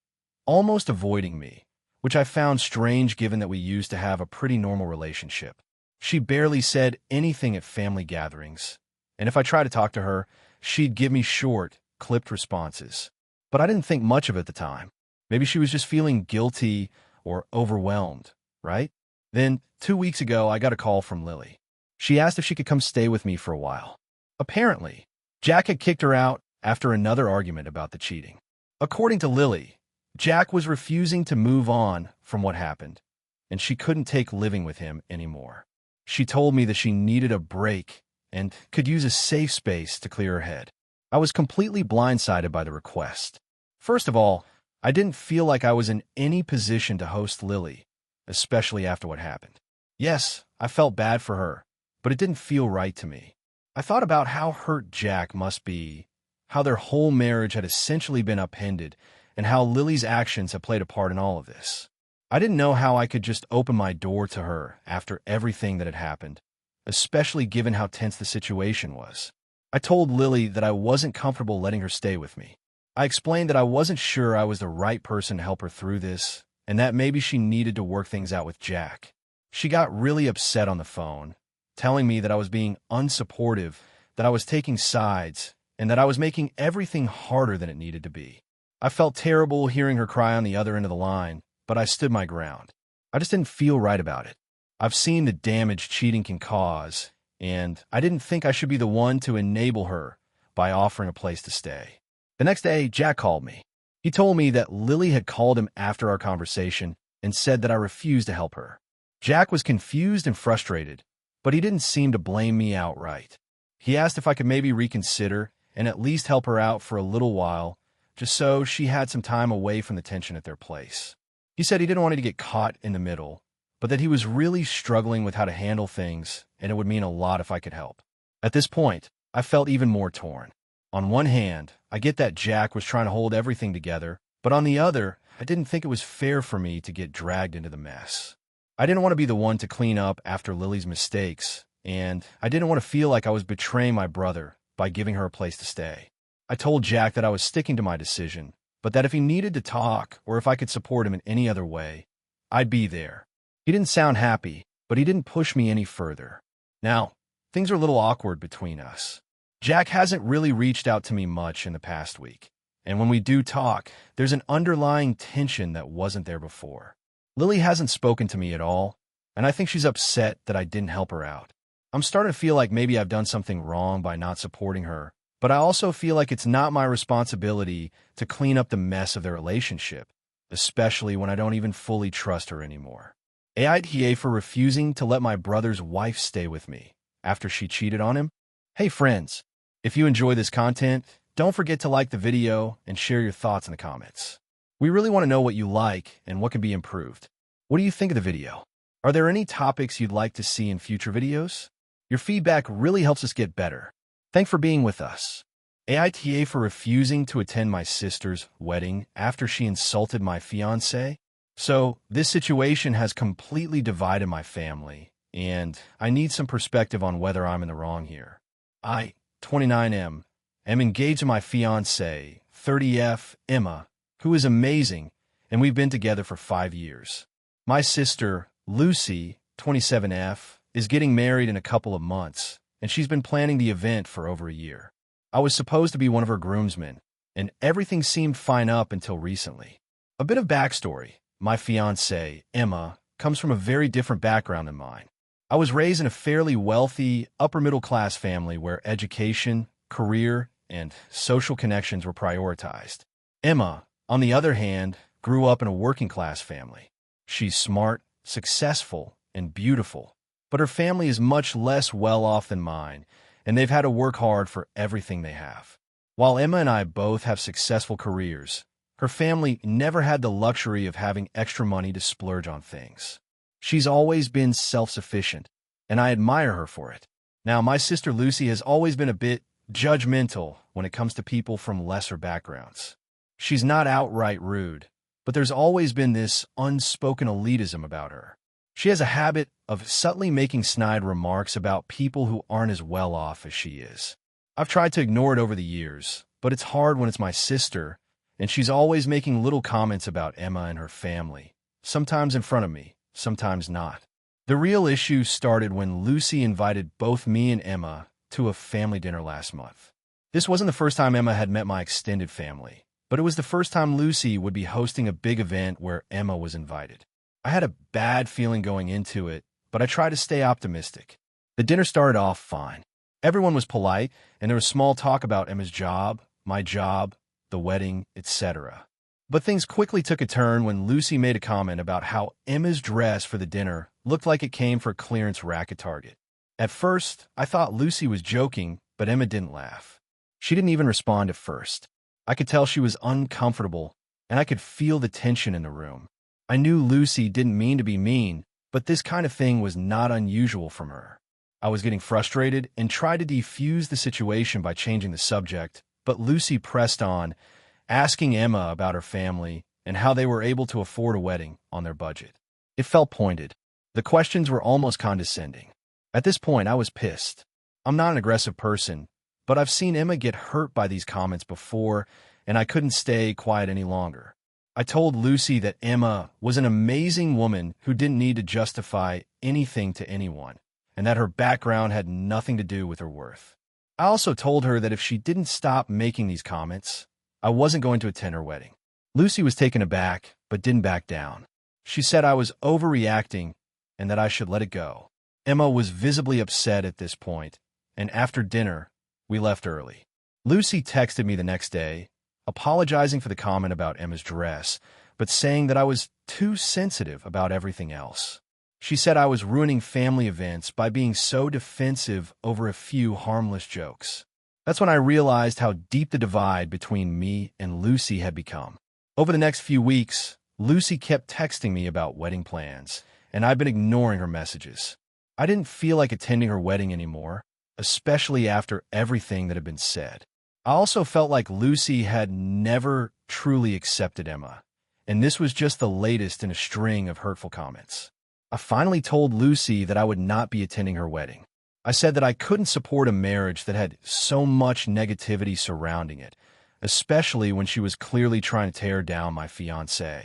almost avoiding me, which I found strange given that we used to have a pretty normal relationship. She barely said anything at family gatherings, and if I tried to talk to her, she'd give me short, clipped responses. But I didn't think much of it at the time. Maybe she was just feeling guilty or overwhelmed, right? Then, 2 weeks ago, I got a call from Lily. She asked if she could come stay with me for a while. Apparently, Jack had kicked her out after another argument about the cheating. According to Lily, Jack was refusing to move on from what happened, and she couldn't take living with him anymore. She told me that she needed a break and could use a safe space to clear her head. I was completely blindsided by the request. First of all, I didn't feel like I was in any position to host Lily, especially after what happened. Yes, I felt bad for her, but it didn't feel right to me. I thought about how hurt Jack must be, how their whole marriage had essentially been upended, and how Lily's actions had played a part in all of this. I didn't know how I could just open my door to her after everything that had happened, especially given how tense the situation was. I told Lily that I wasn't comfortable letting her stay with me. I explained that I wasn't sure I was the right person to help her through this, and that maybe she needed to work things out with Jack. She got really upset on the phone, telling me that I was being unsupportive, that I was taking sides, and that I was making everything harder than it needed to be. I felt terrible hearing her cry on the other end of the line, but I stood my ground. I just didn't feel right about it. I've seen the damage cheating can cause, and I didn't think I should be the one to enable her by offering a place to stay. The next day, Jack called me. He told me that Lily had called him after our conversation and said that I refused to help her. Jack was confused and frustrated, but he didn't seem to blame me outright. He asked if I could maybe reconsider and at least help her out for a little while, just so she had some time away from the tension at their place. He said he didn't want her to get caught in the middle, but that he was really struggling with how to handle things, and it would mean a lot if I could help. At this point, I felt even more torn. On one hand, I get that Jack was trying to hold everything together, but on the other, I didn't think it was fair for me to get dragged into the mess. I didn't want to be the one to clean up after Lily's mistakes, and I didn't want to feel like I was betraying my brother by giving her a place to stay. I told Jack that I was sticking to my decision, but that if he needed to talk or if I could support him in any other way, I'd be there. He didn't sound happy, but he didn't push me any further. Now, things are a little awkward between us. Jack hasn't really reached out to me much in the past week, and when we do talk, there's an underlying tension that wasn't there before. Lily hasn't spoken to me at all, and I think she's upset that I didn't help her out. I'm starting to feel like maybe I've done something wrong by not supporting her, but I also feel like it's not my responsibility to clean up the mess of their relationship, especially when I don't even fully trust her anymore. AITA for refusing to let my brother's wife stay with me after she cheated on him. Hey friends, if you enjoy this content, don't forget to like the video and share your thoughts in the comments. We really want to know what you like and what can be improved. What do you think of the video? Are there any topics you'd like to see in future videos? Your feedback really helps us get better. Thanks for being with us. AITA for refusing to attend my sister's wedding after she insulted my fiancé. So, this situation has completely divided my family, and I need some perspective on whether I'm in the wrong here. I, 29M, am engaged to my fiancé, 30F, Emma, who is amazing, and we've been together for 5 years. My sister, Lucy, 27F, is getting married in a couple of months, and she's been planning the event for over a year. I was supposed to be one of her groomsmen, and everything seemed fine up until recently. A bit of backstory. My fiancée, Emma, comes from a very different background than mine. I was raised in a fairly wealthy, upper-middle-class family where education, career, and social connections were prioritized. Emma, on the other hand, grew up in a working-class family. She's smart, successful, and beautiful, but her family is much less well-off than mine, and they've had to work hard for everything they have. While Emma and I both have successful careers, her family never had the luxury of having extra money to splurge on things. She's always been self-sufficient, and I admire her for it. Now, my sister Lucy has always been a bit judgmental when it comes to people from lesser backgrounds. She's not outright rude, but there's always been this unspoken elitism about her. She has a habit of subtly making snide remarks about people who aren't as well off as she is. I've tried to ignore it over the years, but it's hard when it's my sister, and she's always making little comments about Emma and her family, sometimes in front of me, sometimes not. The real issue started when Lucy invited both me and Emma to a family dinner last month. This wasn't the first time Emma had met my extended family, but it was the first time Lucy would be hosting a big event where Emma was invited. I had a bad feeling going into it, but I tried to stay optimistic. The dinner started off fine. Everyone was polite, and there was small talk about Emma's job, my job, the wedding, etc. But things quickly took a turn when Lucy made a comment about how Emma's dress for the dinner looked like it came for a clearance rack at Target. At first, I thought Lucy was joking, but Emma didn't laugh. She didn't even respond at first. I could tell she was uncomfortable, and I could feel the tension in the room. I knew Lucy didn't mean to be mean, but this kind of thing was not unusual from her. I was getting frustrated and tried to defuse the situation by changing the subject, but Lucy pressed on, asking Emma about her family and how they were able to afford a wedding on their budget. It felt pointed. The questions were almost condescending. At this point, I was pissed. I'm not an aggressive person, but I've seen Emma get hurt by these comments before, and I couldn't stay quiet any longer. I told Lucy that Emma was an amazing woman who didn't need to justify anything to anyone, and that her background had nothing to do with her worth. I also told her that if she didn't stop making these comments, I wasn't going to attend her wedding. Lucy was taken aback, but didn't back down. She said I was overreacting and that I should let it go. Emma was visibly upset at this point, and after dinner, we left early. Lucy texted me the next day, apologizing for the comment about Emma's dress, but saying that I was too sensitive about everything else. She said I was ruining family events by being so defensive over a few harmless jokes. That's when I realized how deep the divide between me and Lucy had become. Over the next few weeks, Lucy kept texting me about wedding plans, and I've been ignoring her messages. I didn't feel like attending her wedding anymore, especially after everything that had been said. I also felt like Lucy had never truly accepted Emma, and this was just the latest in a string of hurtful comments. I finally told Lucy that I would not be attending her wedding. I said that I couldn't support a marriage that had so much negativity surrounding it, especially when she was clearly trying to tear down my fiancé.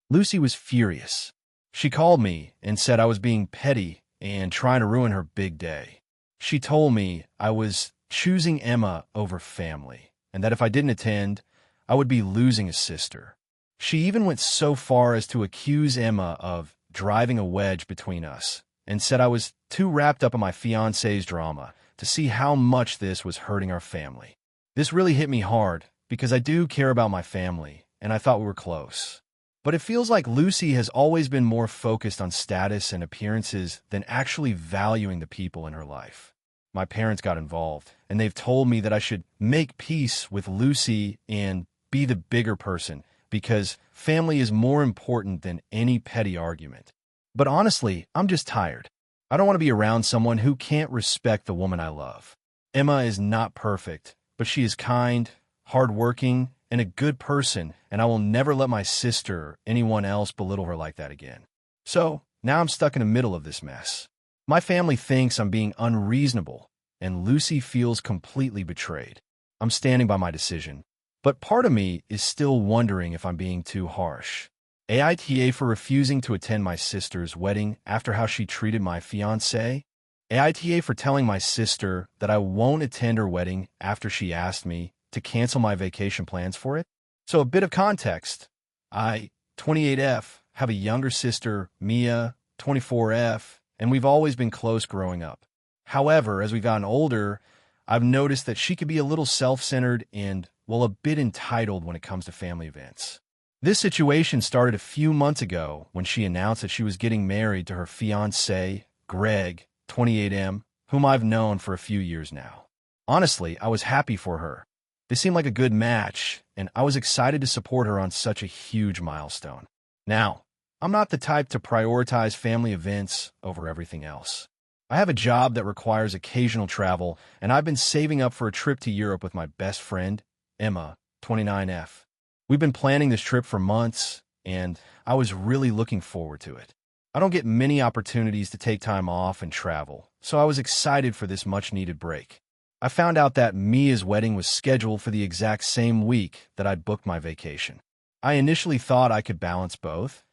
Lucy was furious. She called me and said I was being petty and trying to ruin her big day. She told me I was choosing Emma over family, and that if I didn't attend, I would be losing a sister. She even went so far as to accuse Emma of driving a wedge between us, and said I was too wrapped up in my fiancé's drama to see how much this was hurting our family. This really hit me hard because I do care about my family, and I thought we were close. But it feels like Lucy has always been more focused on status and appearances than actually valuing the people in her life. My parents got involved, and they've told me that I should make peace with Lucy and be the bigger person because family is more important than any petty argument. But honestly, I'm just tired. I don't want to be around someone who can't respect the woman I love. Emma is not perfect, but she is kind, hardworking, and a good person, and I will never let my sister or anyone else belittle her like that again. So, now I'm stuck in the middle of this mess. My family thinks I'm being unreasonable, and Lucy feels completely betrayed. I'm standing by my decision, but part of me is still wondering if I'm being too harsh. AITA for refusing to attend my sister's wedding after how she treated my fiancé. AITA for telling my sister that I won't attend her wedding after she asked me to cancel my vacation plans for it. So a bit of context. I, 28F, have a younger sister, Mia, 24F, and we've always been close growing up. However, as we've gotten older, I've noticed that she could be a little self-centered and, well, a bit entitled when it comes to family events. This situation started a few months ago when she announced that she was getting married to her fiancé, Greg, 28M, whom I've known for a few years now. Honestly, I was happy for her. They seemed like a good match, and I was excited to support her on such a huge milestone. Now, I'm not the type to prioritize family events over everything else. I have a job that requires occasional travel, and I've been saving up for a trip to Europe with my best friend, Emma, 29F. We've been planning this trip for months, and I was really looking forward to it. I don't get many opportunities to take time off and travel, so I was excited for this much-needed break. I found out that Mia's wedding was scheduled for the exact same week that I'd booked my vacation. I initially thought I could balance both.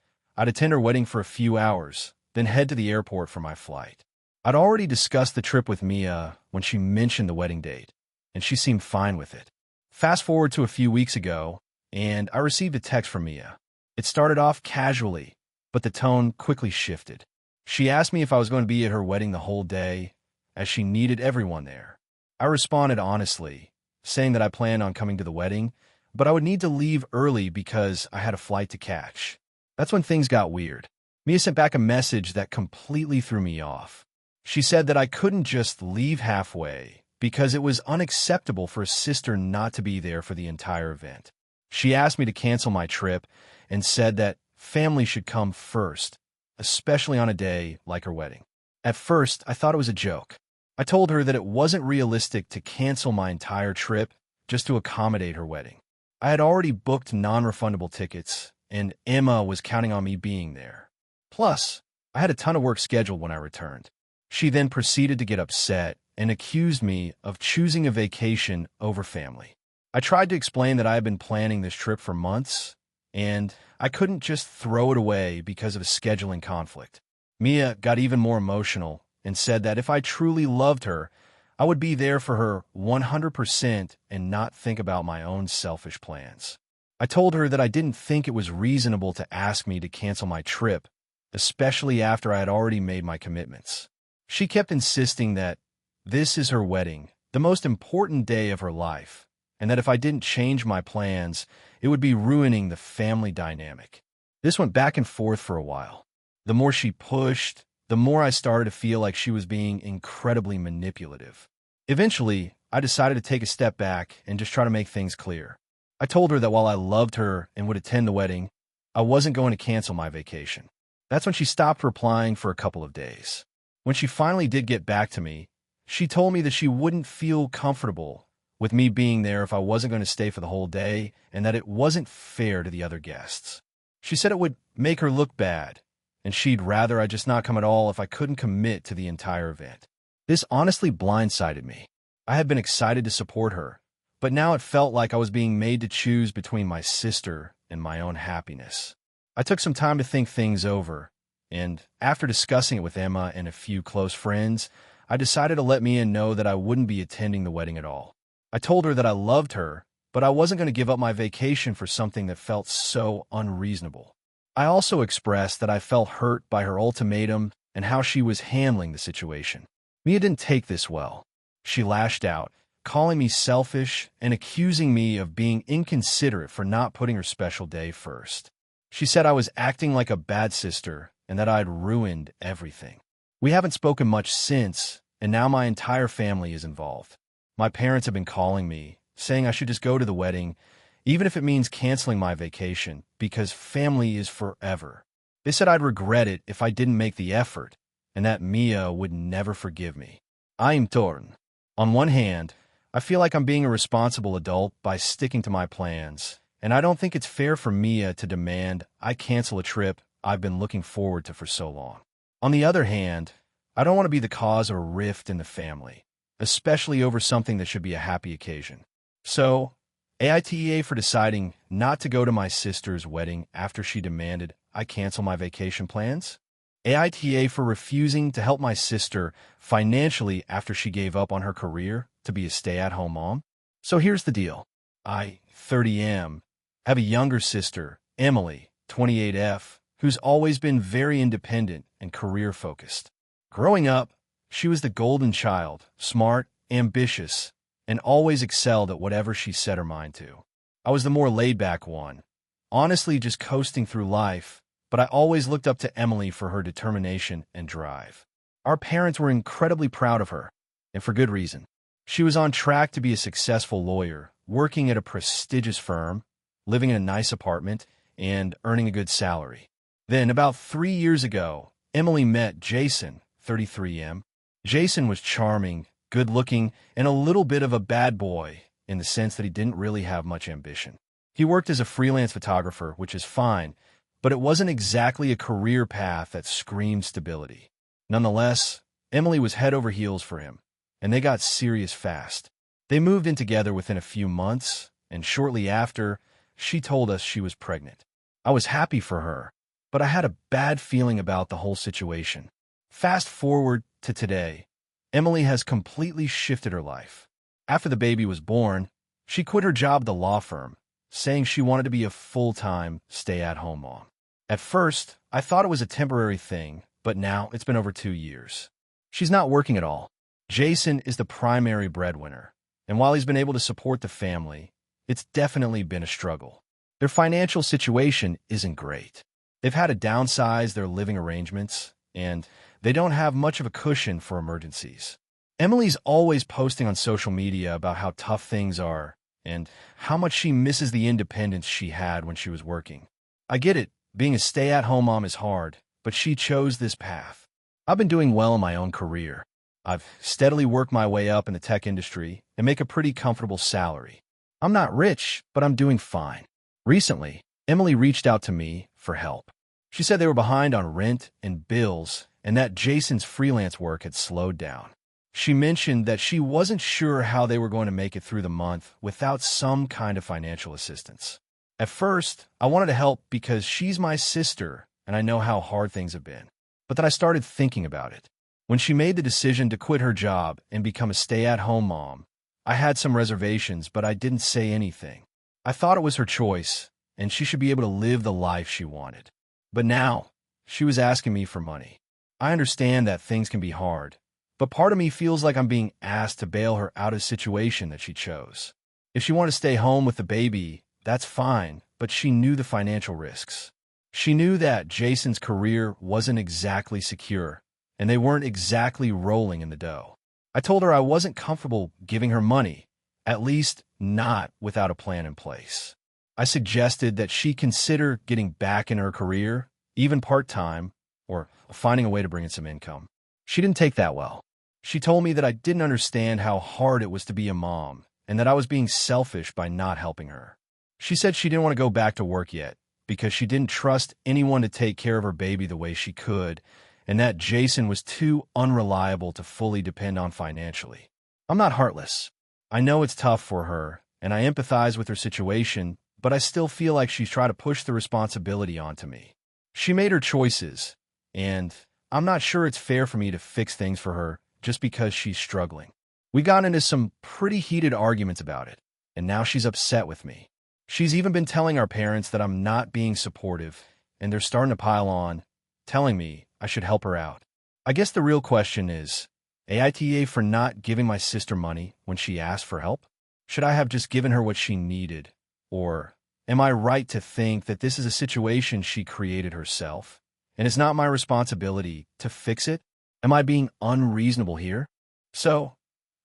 I'd attend her wedding for a few hours, then head to the airport for my flight. I'd already discussed the trip with Mia when she mentioned the wedding date, and she seemed fine with it. Fast forward to a few weeks ago, and I received a text from Mia. It started off casually, but the tone quickly shifted. She asked me if I was going to be at her wedding the whole day, as she needed everyone there. I responded honestly, saying that I planned on coming to the wedding, but I would need to leave early because I had a flight to catch. That's when things got weird. Mia sent back a message that completely threw me off. She said that I couldn't just leave halfway because it was unacceptable for a sister not to be there for the entire event. She asked me to cancel my trip and said that family should come first, especially on a day like her wedding. At first, I thought it was a joke. I told her that it wasn't realistic to cancel my entire trip just to accommodate her wedding. I had already booked non-refundable tickets, and Emma was counting on me being there. Plus, I had a ton of work scheduled when I returned. She then proceeded to get upset and accused me of choosing a vacation over family. I tried to explain that I had been planning this trip for months, and I couldn't just throw it away because of a scheduling conflict. Mia got even more emotional and said that if I truly loved her, I would be there for her 100% and not think about my own selfish plans. I told her that I didn't think it was reasonable to ask me to cancel my trip, especially after I had already made my commitments. She kept insisting that this is her wedding, the most important day of her life, and that if I didn't change my plans, it would be ruining the family dynamic. This went back and forth for a while. The more she pushed, the more I started to feel like she was being incredibly manipulative. Eventually, I decided to take a step back and just try to make things clear. I told her that while I loved her and would attend the wedding, I wasn't going to cancel my vacation. That's when she stopped replying for a couple of days. When she finally did get back to me, she told me that she wouldn't feel comfortable with me being there if I wasn't going to stay for the whole day, and that it wasn't fair to the other guests. She said it would make her look bad, and she'd rather I just not come at all if I couldn't commit to the entire event. This honestly blindsided me. I had been excited to support her, but now it felt like I was being made to choose between my sister and my own happiness. I took some time to think things over, and after discussing it with Emma and a few close friends, I decided to let Mia know that I wouldn't be attending the wedding at all. I told her that I loved her, but I wasn't going to give up my vacation for something that felt so unreasonable. I also expressed that I felt hurt by her ultimatum and how she was handling the situation. Mia didn't take this well. She lashed out, calling me selfish and accusing me of being inconsiderate for not putting her special day first. She said I was acting like a bad sister and that I'd ruined everything. We haven't spoken much since, and now my entire family is involved. My parents have been calling me, saying I should just go to the wedding, even if it means canceling my vacation, because family is forever. They said I'd regret it if I didn't make the effort, and that Mia would never forgive me. I am torn. On one hand, I feel like I'm being a responsible adult by sticking to my plans, and I don't think it's fair for Mia to demand I cancel a trip I've been looking forward to for so long. On the other hand, I don't want to be the cause of a rift in the family, especially over something that should be a happy occasion. So, AITA for deciding not to go to my sister's wedding after she demanded I cancel my vacation plans. AITA for refusing to help my sister financially after she gave up on her career to be a stay-at-home mom. So here's the deal. I, 30M, have a younger sister, Emily, 28F, who's always been very independent and career-focused. Growing up, she was the golden child, smart, ambitious, and always excelled at whatever she set her mind to. I was the more laid-back one, honestly just coasting through life, but I always looked up to Emily for her determination and drive. Our parents were incredibly proud of her, and for good reason. She was on track to be a successful lawyer, working at a prestigious firm, living in a nice apartment, and earning a good salary. Then, about 3 years ago, Emily met Jason, 33M. Jason was charming, good-looking, and a little bit of a bad boy in the sense that he didn't really have much ambition. He worked as a freelance photographer, which is fine, but it wasn't exactly a career path that screamed stability. Nonetheless, Emily was head over heels for him, and they got serious fast. They moved in together within a few months, and shortly after, she told us she was pregnant. I was happy for her, but I had a bad feeling about the whole situation. Fast forward to today, Emily has completely shifted her life. After the baby was born, she quit her job at the law firm, saying she wanted to be a full-time, stay-at-home mom. At first, I thought it was a temporary thing, but now it's been over 2 years. She's not working at all. Jason is the primary breadwinner, and while he's been able to support the family, it's definitely been a struggle. Their financial situation isn't great. They've had to downsize their living arrangements, and they don't have much of a cushion for emergencies. Emily's always posting on social media about how tough things are and how much she misses the independence she had when she was working. I get it, being a stay-at-home mom is hard, but she chose this path. I've been doing well in my own career. I've steadily worked my way up in the tech industry and make a pretty comfortable salary. I'm not rich, but I'm doing fine. Recently, Emily reached out to me for help. She said they were behind on rent and bills and that Jason's freelance work had slowed down. She mentioned that she wasn't sure how they were going to make it through the month without some kind of financial assistance. At first, I wanted to help because she's my sister and I know how hard things have been. But then I started thinking about it. When she made the decision to quit her job and become a stay-at-home mom, I had some reservations, but I didn't say anything. I thought it was her choice, and she should be able to live the life she wanted. But now, she was asking me for money. I understand that things can be hard, but part of me feels like I'm being asked to bail her out of a situation that she chose. If she wanted to stay home with the baby, that's fine, but she knew the financial risks. She knew that Jason's career wasn't exactly secure, and they weren't exactly rolling in the dough. I told her I wasn't comfortable giving her money, at least not without a plan in place. I suggested that she consider getting back in her career, even part-time, or finding a way to bring in some income. She didn't take that well. She told me that I didn't understand how hard it was to be a mom, and that I was being selfish by not helping her. She said she didn't want to go back to work yet because she didn't trust anyone to take care of her baby the way she could, and that Jason was too unreliable to fully depend on financially. I'm not heartless. I know it's tough for her, and I empathize with her situation, but I still feel like she's trying to push the responsibility onto me. She made her choices, and I'm not sure it's fair for me to fix things for her just because she's struggling. We got into some pretty heated arguments about it, and now she's upset with me. She's even been telling our parents that I'm not being supportive, and they're starting to pile on, telling me I should help her out. I guess the real question is, AITA for not giving my sister money when she asked for help? Should I have just given her what she needed? Or am I right to think that this is a situation she created herself, and it's not my responsibility to fix it? Am I being unreasonable here? So,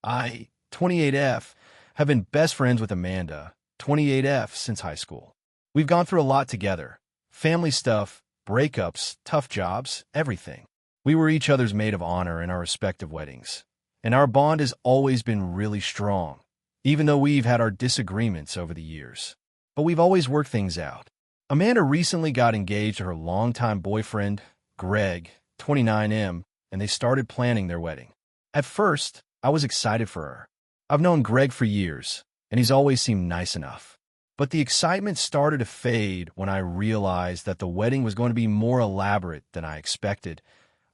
I, 28F, have been best friends with Amanda, 28F, since high school. We've gone through a lot together. Family stuff, breakups, tough jobs, everything. We were each other's maid of honor in our respective weddings, and our bond has always been really strong, even though we've had our disagreements over the years. But we've always worked things out. Amanda recently got engaged to her longtime boyfriend, Greg, 29M, and they started planning their wedding. At first, I was excited for her. I've known Greg for years, and he's always seemed nice enough. But the excitement started to fade when I realized that the wedding was going to be more elaborate than I expected.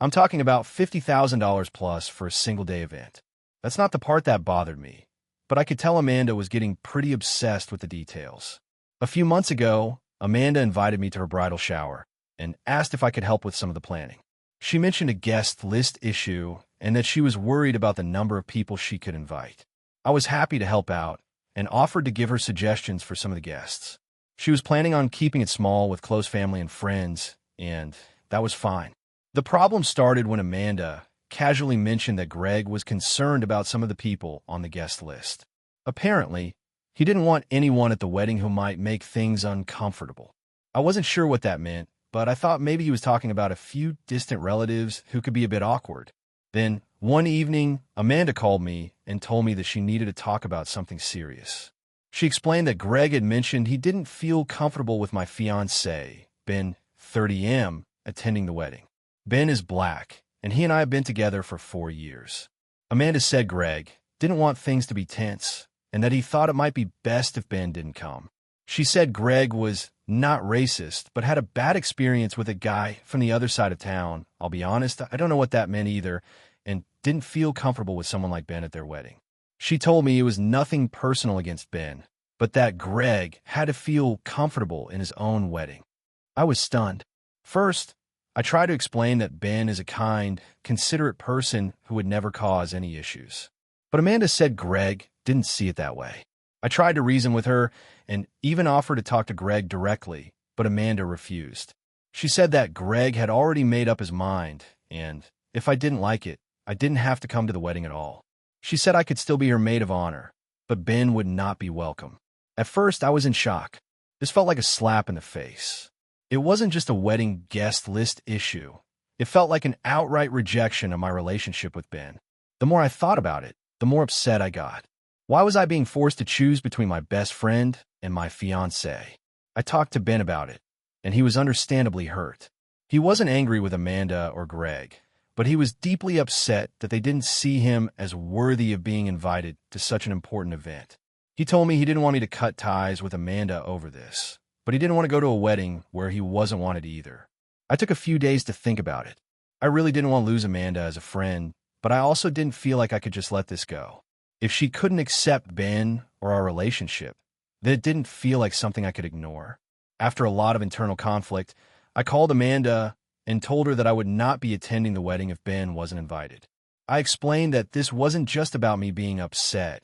I'm talking about $50,000 plus for a single-day event. That's not the part that bothered me, but I could tell Amanda was getting pretty obsessed with the details. A few months ago, Amanda invited me to her bridal shower and asked if I could help with some of the planning. She mentioned a guest list issue and that she was worried about the number of people she could invite. I was happy to help out and offered to give her suggestions for some of the guests. She was planning on keeping it small with close family and friends, and that was fine. The problem started when Amanda casually mentioned that Greg was concerned about some of the people on the guest list. Apparently, he didn't want anyone at the wedding who might make things uncomfortable. I wasn't sure what that meant, but I thought maybe he was talking about a few distant relatives who could be a bit awkward. Then, one evening, Amanda called me and told me that she needed to talk about something serious. She explained that Greg had mentioned he didn't feel comfortable with my fiancé, Ben, 30M, attending the wedding. Ben is black, and he and I have been together for 4 years. Amanda said Greg didn't want things to be tense, and that he thought it might be best if Ben didn't come. She said Greg was not racist, but had a bad experience with a guy from the other side of town. I'll be honest, I don't know what that meant either, and didn't feel comfortable with someone like Ben at their wedding. She told me it was nothing personal against Ben, but that Greg had to feel comfortable in his own wedding. I was stunned. First, I tried to explain that Ben is a kind, considerate person who would never cause any issues. But Amanda said Greg didn't see it that way. I tried to reason with her and even offered to talk to Greg directly, but Amanda refused. She said that Greg had already made up his mind, and if I didn't like it, I didn't have to come to the wedding at all. She said I could still be her maid of honor, but Ben would not be welcome. At first, I was in shock. This felt like a slap in the face. It wasn't just a wedding guest list issue. It felt like an outright rejection of my relationship with Ben. The more I thought about it, the more upset I got. Why was I being forced to choose between my best friend and my fiancé? I talked to Ben about it, and he was understandably hurt. He wasn't angry with Amanda or Greg, but he was deeply upset that they didn't see him as worthy of being invited to such an important event. He told me he didn't want me to cut ties with Amanda over this, but he didn't want to go to a wedding where he wasn't wanted either. I took a few days to think about it. I really didn't want to lose Amanda as a friend, but I also didn't feel like I could just let this go. If she couldn't accept Ben or our relationship, then it didn't feel like something I could ignore. After a lot of internal conflict, I called Amanda and told her that I would not be attending the wedding if Ben wasn't invited. I explained that this wasn't just about me being upset.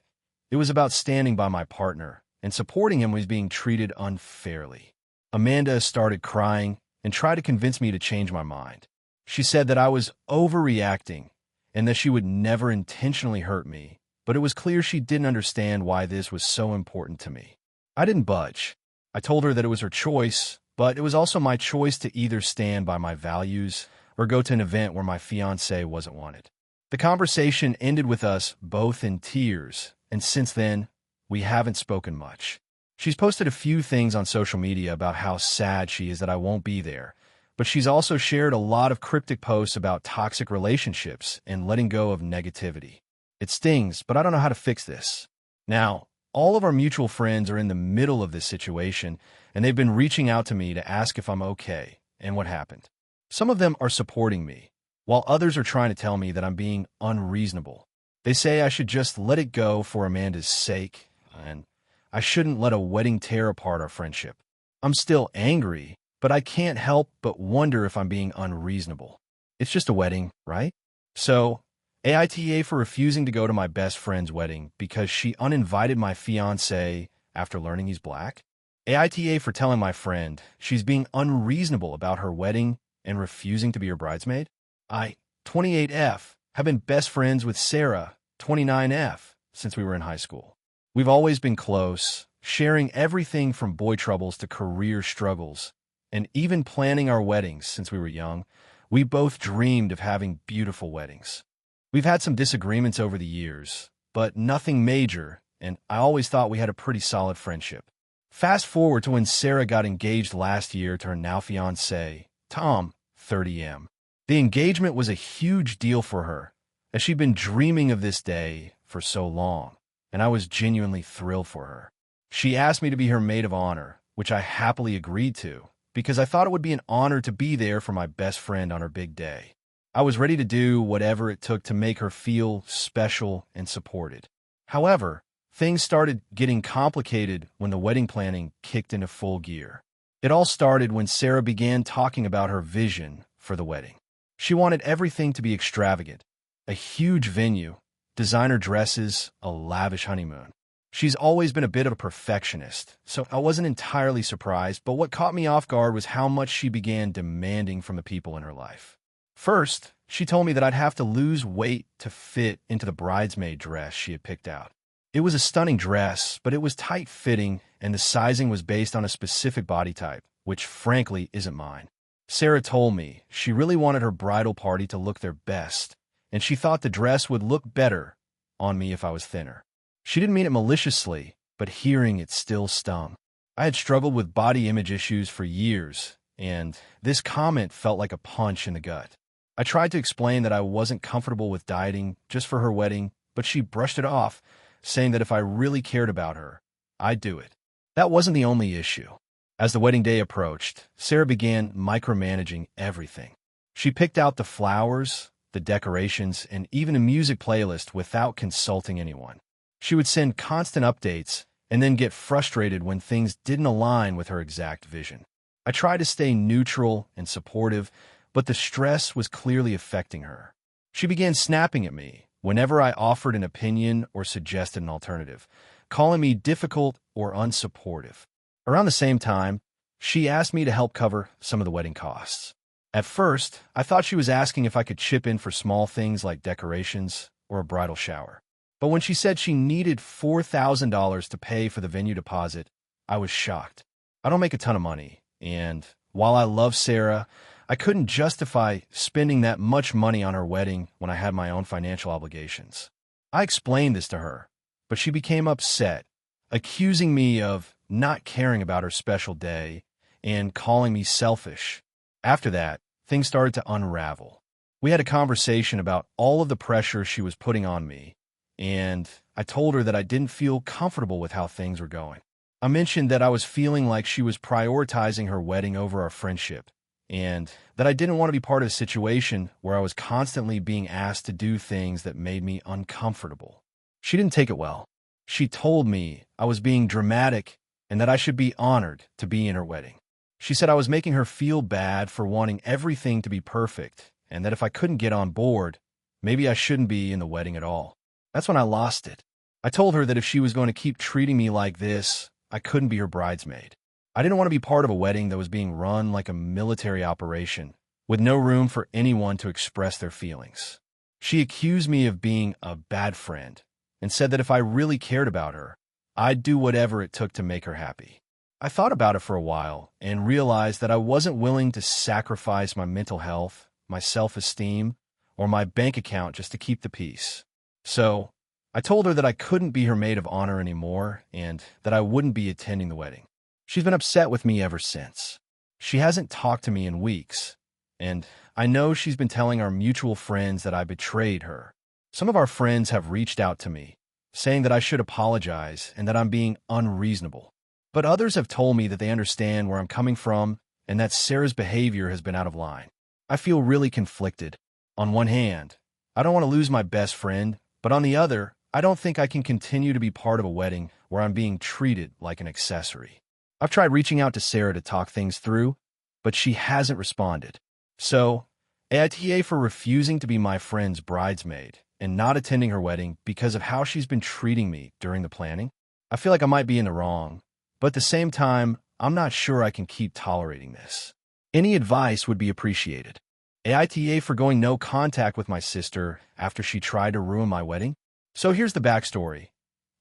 It was about standing by my partner and supporting him when he was being treated unfairly. Amanda started crying and tried to convince me to change my mind. She said that I was overreacting and that she would never intentionally hurt me, but it was clear she didn't understand why this was so important to me. I didn't budge. I told her that it was her choice, but it was also my choice to either stand by my values or go to an event where my fiancé wasn't wanted. The conversation ended with us both in tears, and since then, we haven't spoken much. She's posted a few things on social media about how sad she is that I won't be there, but she's also shared a lot of cryptic posts about toxic relationships and letting go of negativity. It stings, but I don't know how to fix this. Now, all of our mutual friends are in the middle of this situation, and they've been reaching out to me to ask if I'm okay and what happened. Some of them are supporting me, while others are trying to tell me that I'm being unreasonable. They say I should just let it go for Amanda's sake, and I shouldn't let a wedding tear apart our friendship. I'm still angry, but I can't help but wonder if I'm being unreasonable. It's just a wedding, right? So, AITA for refusing to go to my best friend's wedding because she uninvited my fiancé after learning he's black. AITA for telling my friend she's being unreasonable about her wedding and refusing to be her bridesmaid. I, 28F, have been best friends with Sarah, 29F, since we were in high school. We've always been close, sharing everything from boy troubles to career struggles, and even planning our weddings since we were young. We both dreamed of having beautiful weddings. We've had some disagreements over the years, but nothing major, and I always thought we had a pretty solid friendship. Fast forward to when Sarah got engaged last year to her now fiancé, Tom, 30M. The engagement was a huge deal for her, as she'd been dreaming of this day for so long, and I was genuinely thrilled for her. She asked me to be her maid of honor, which I happily agreed to, because I thought it would be an honor to be there for my best friend on her big day. I was ready to do whatever it took to make her feel special and supported. However, things started getting complicated when the wedding planning kicked into full gear. It all started when Sarah began talking about her vision for the wedding. She wanted everything to be extravagant, a huge venue, designer dresses, a lavish honeymoon. She's always been a bit of a perfectionist, so I wasn't entirely surprised, but what caught me off guard was how much she began demanding from the people in her life. First, she told me that I'd have to lose weight to fit into the bridesmaid dress she had picked out. It was a stunning dress, but it was tight-fitting, and the sizing was based on a specific body type, which frankly isn't mine. Sarah told me she really wanted her bridal party to look their best, and she thought the dress would look better on me if I was thinner. She didn't mean it maliciously, but hearing it still stung. I had struggled with body image issues for years, and this comment felt like a punch in the gut. I tried to explain that I wasn't comfortable with dieting just for her wedding, but she brushed it off, saying that if I really cared about her, I'd do it. That wasn't the only issue. As the wedding day approached, Sarah began micromanaging everything. She picked out the flowers, the decorations, and even a music playlist without consulting anyone. She would send constant updates and then get frustrated when things didn't align with her exact vision. I tried to stay neutral and supportive, but the stress was clearly affecting her. She began snapping at me whenever I offered an opinion or suggested an alternative, calling me difficult or unsupportive. Around the same time, she asked me to help cover some of the wedding costs. At first, I thought she was asking if I could chip in for small things like decorations or a bridal shower. But when she said she needed $4,000 to pay for the venue deposit, I was shocked. I don't make a ton of money, and while I love Sarah, I couldn't justify spending that much money on her wedding when I had my own financial obligations. I explained this to her, but she became upset, accusing me of not caring about her special day and calling me selfish. After that, things started to unravel. We had a conversation about all of the pressure she was putting on me, and I told her that I didn't feel comfortable with how things were going. I mentioned that I was feeling like she was prioritizing her wedding over our friendship, and that I didn't want to be part of a situation where I was constantly being asked to do things that made me uncomfortable. She didn't take it well. She told me I was being dramatic and that I should be honored to be in her wedding. She said I was making her feel bad for wanting everything to be perfect, and that if I couldn't get on board, maybe I shouldn't be in the wedding at all. That's when I lost it. I told her that if she was going to keep treating me like this, I couldn't be her bridesmaid. I didn't want to be part of a wedding that was being run like a military operation, with no room for anyone to express their feelings. She accused me of being a bad friend, and said that if I really cared about her, I'd do whatever it took to make her happy. I thought about it for a while, and realized that I wasn't willing to sacrifice my mental health, my self-esteem, or my bank account just to keep the peace. So, I told her that I couldn't be her maid of honor anymore and that I wouldn't be attending the wedding. She's been upset with me ever since. She hasn't talked to me in weeks, and I know she's been telling our mutual friends that I betrayed her. Some of our friends have reached out to me, saying that I should apologize and that I'm being unreasonable. But others have told me that they understand where I'm coming from and that Sarah's behavior has been out of line. I feel really conflicted. On one hand, I don't want to lose my best friend, but on the other, I don't think I can continue to be part of a wedding where I'm being treated like an accessory. I've tried reaching out to Sarah to talk things through, but she hasn't responded. So, AITA for refusing to be my friend's bridesmaid and not attending her wedding because of how she's been treating me during the planning. I feel like I might be in the wrong, but at the same time, I'm not sure I can keep tolerating this. Any advice would be appreciated. AITA for going no contact with my sister after she tried to ruin my wedding. So here's the backstory.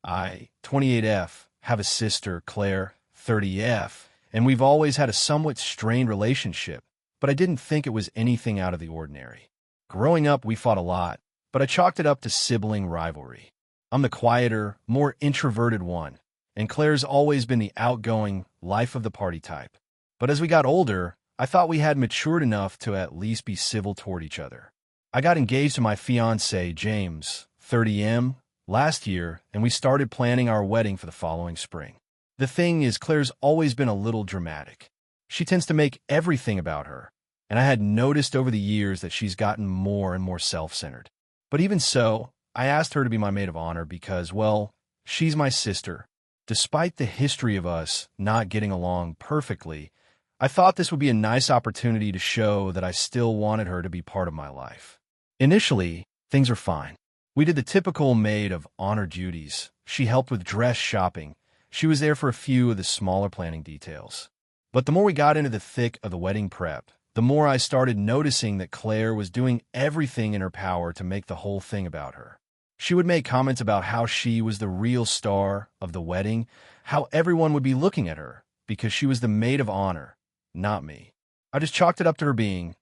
I, 28F, have a sister, Claire, 30F, and we've always had a somewhat strained relationship, but I didn't think it was anything out of the ordinary. Growing up, we fought a lot, but I chalked it up to sibling rivalry. I'm the quieter, more introverted one, and Claire's always been the outgoing, life-of-the-party type. But as we got older, I thought we had matured enough to at least be civil toward each other. I got engaged to my fiancé, James, 30M, last year, and we started planning our wedding for the following spring. The thing is, Claire's always been a little dramatic. She tends to make everything about her, and I had noticed over the years that she's gotten more and more self-centered. But even so, I asked her to be my maid of honor because, well, she's my sister. Despite the history of us not getting along perfectly, I thought this would be a nice opportunity to show that I still wanted her to be part of my life. Initially, things were fine. We did the typical maid of honor duties. She helped with dress shopping. She was there for a few of the smaller planning details. But the more we got into the thick of the wedding prep, the more I started noticing that Claire was doing everything in her power to make the whole thing about her. She would make comments about how she was the real star of the wedding, how everyone would be looking at her because she was the maid of honor, not me. I just chalked it up to her being,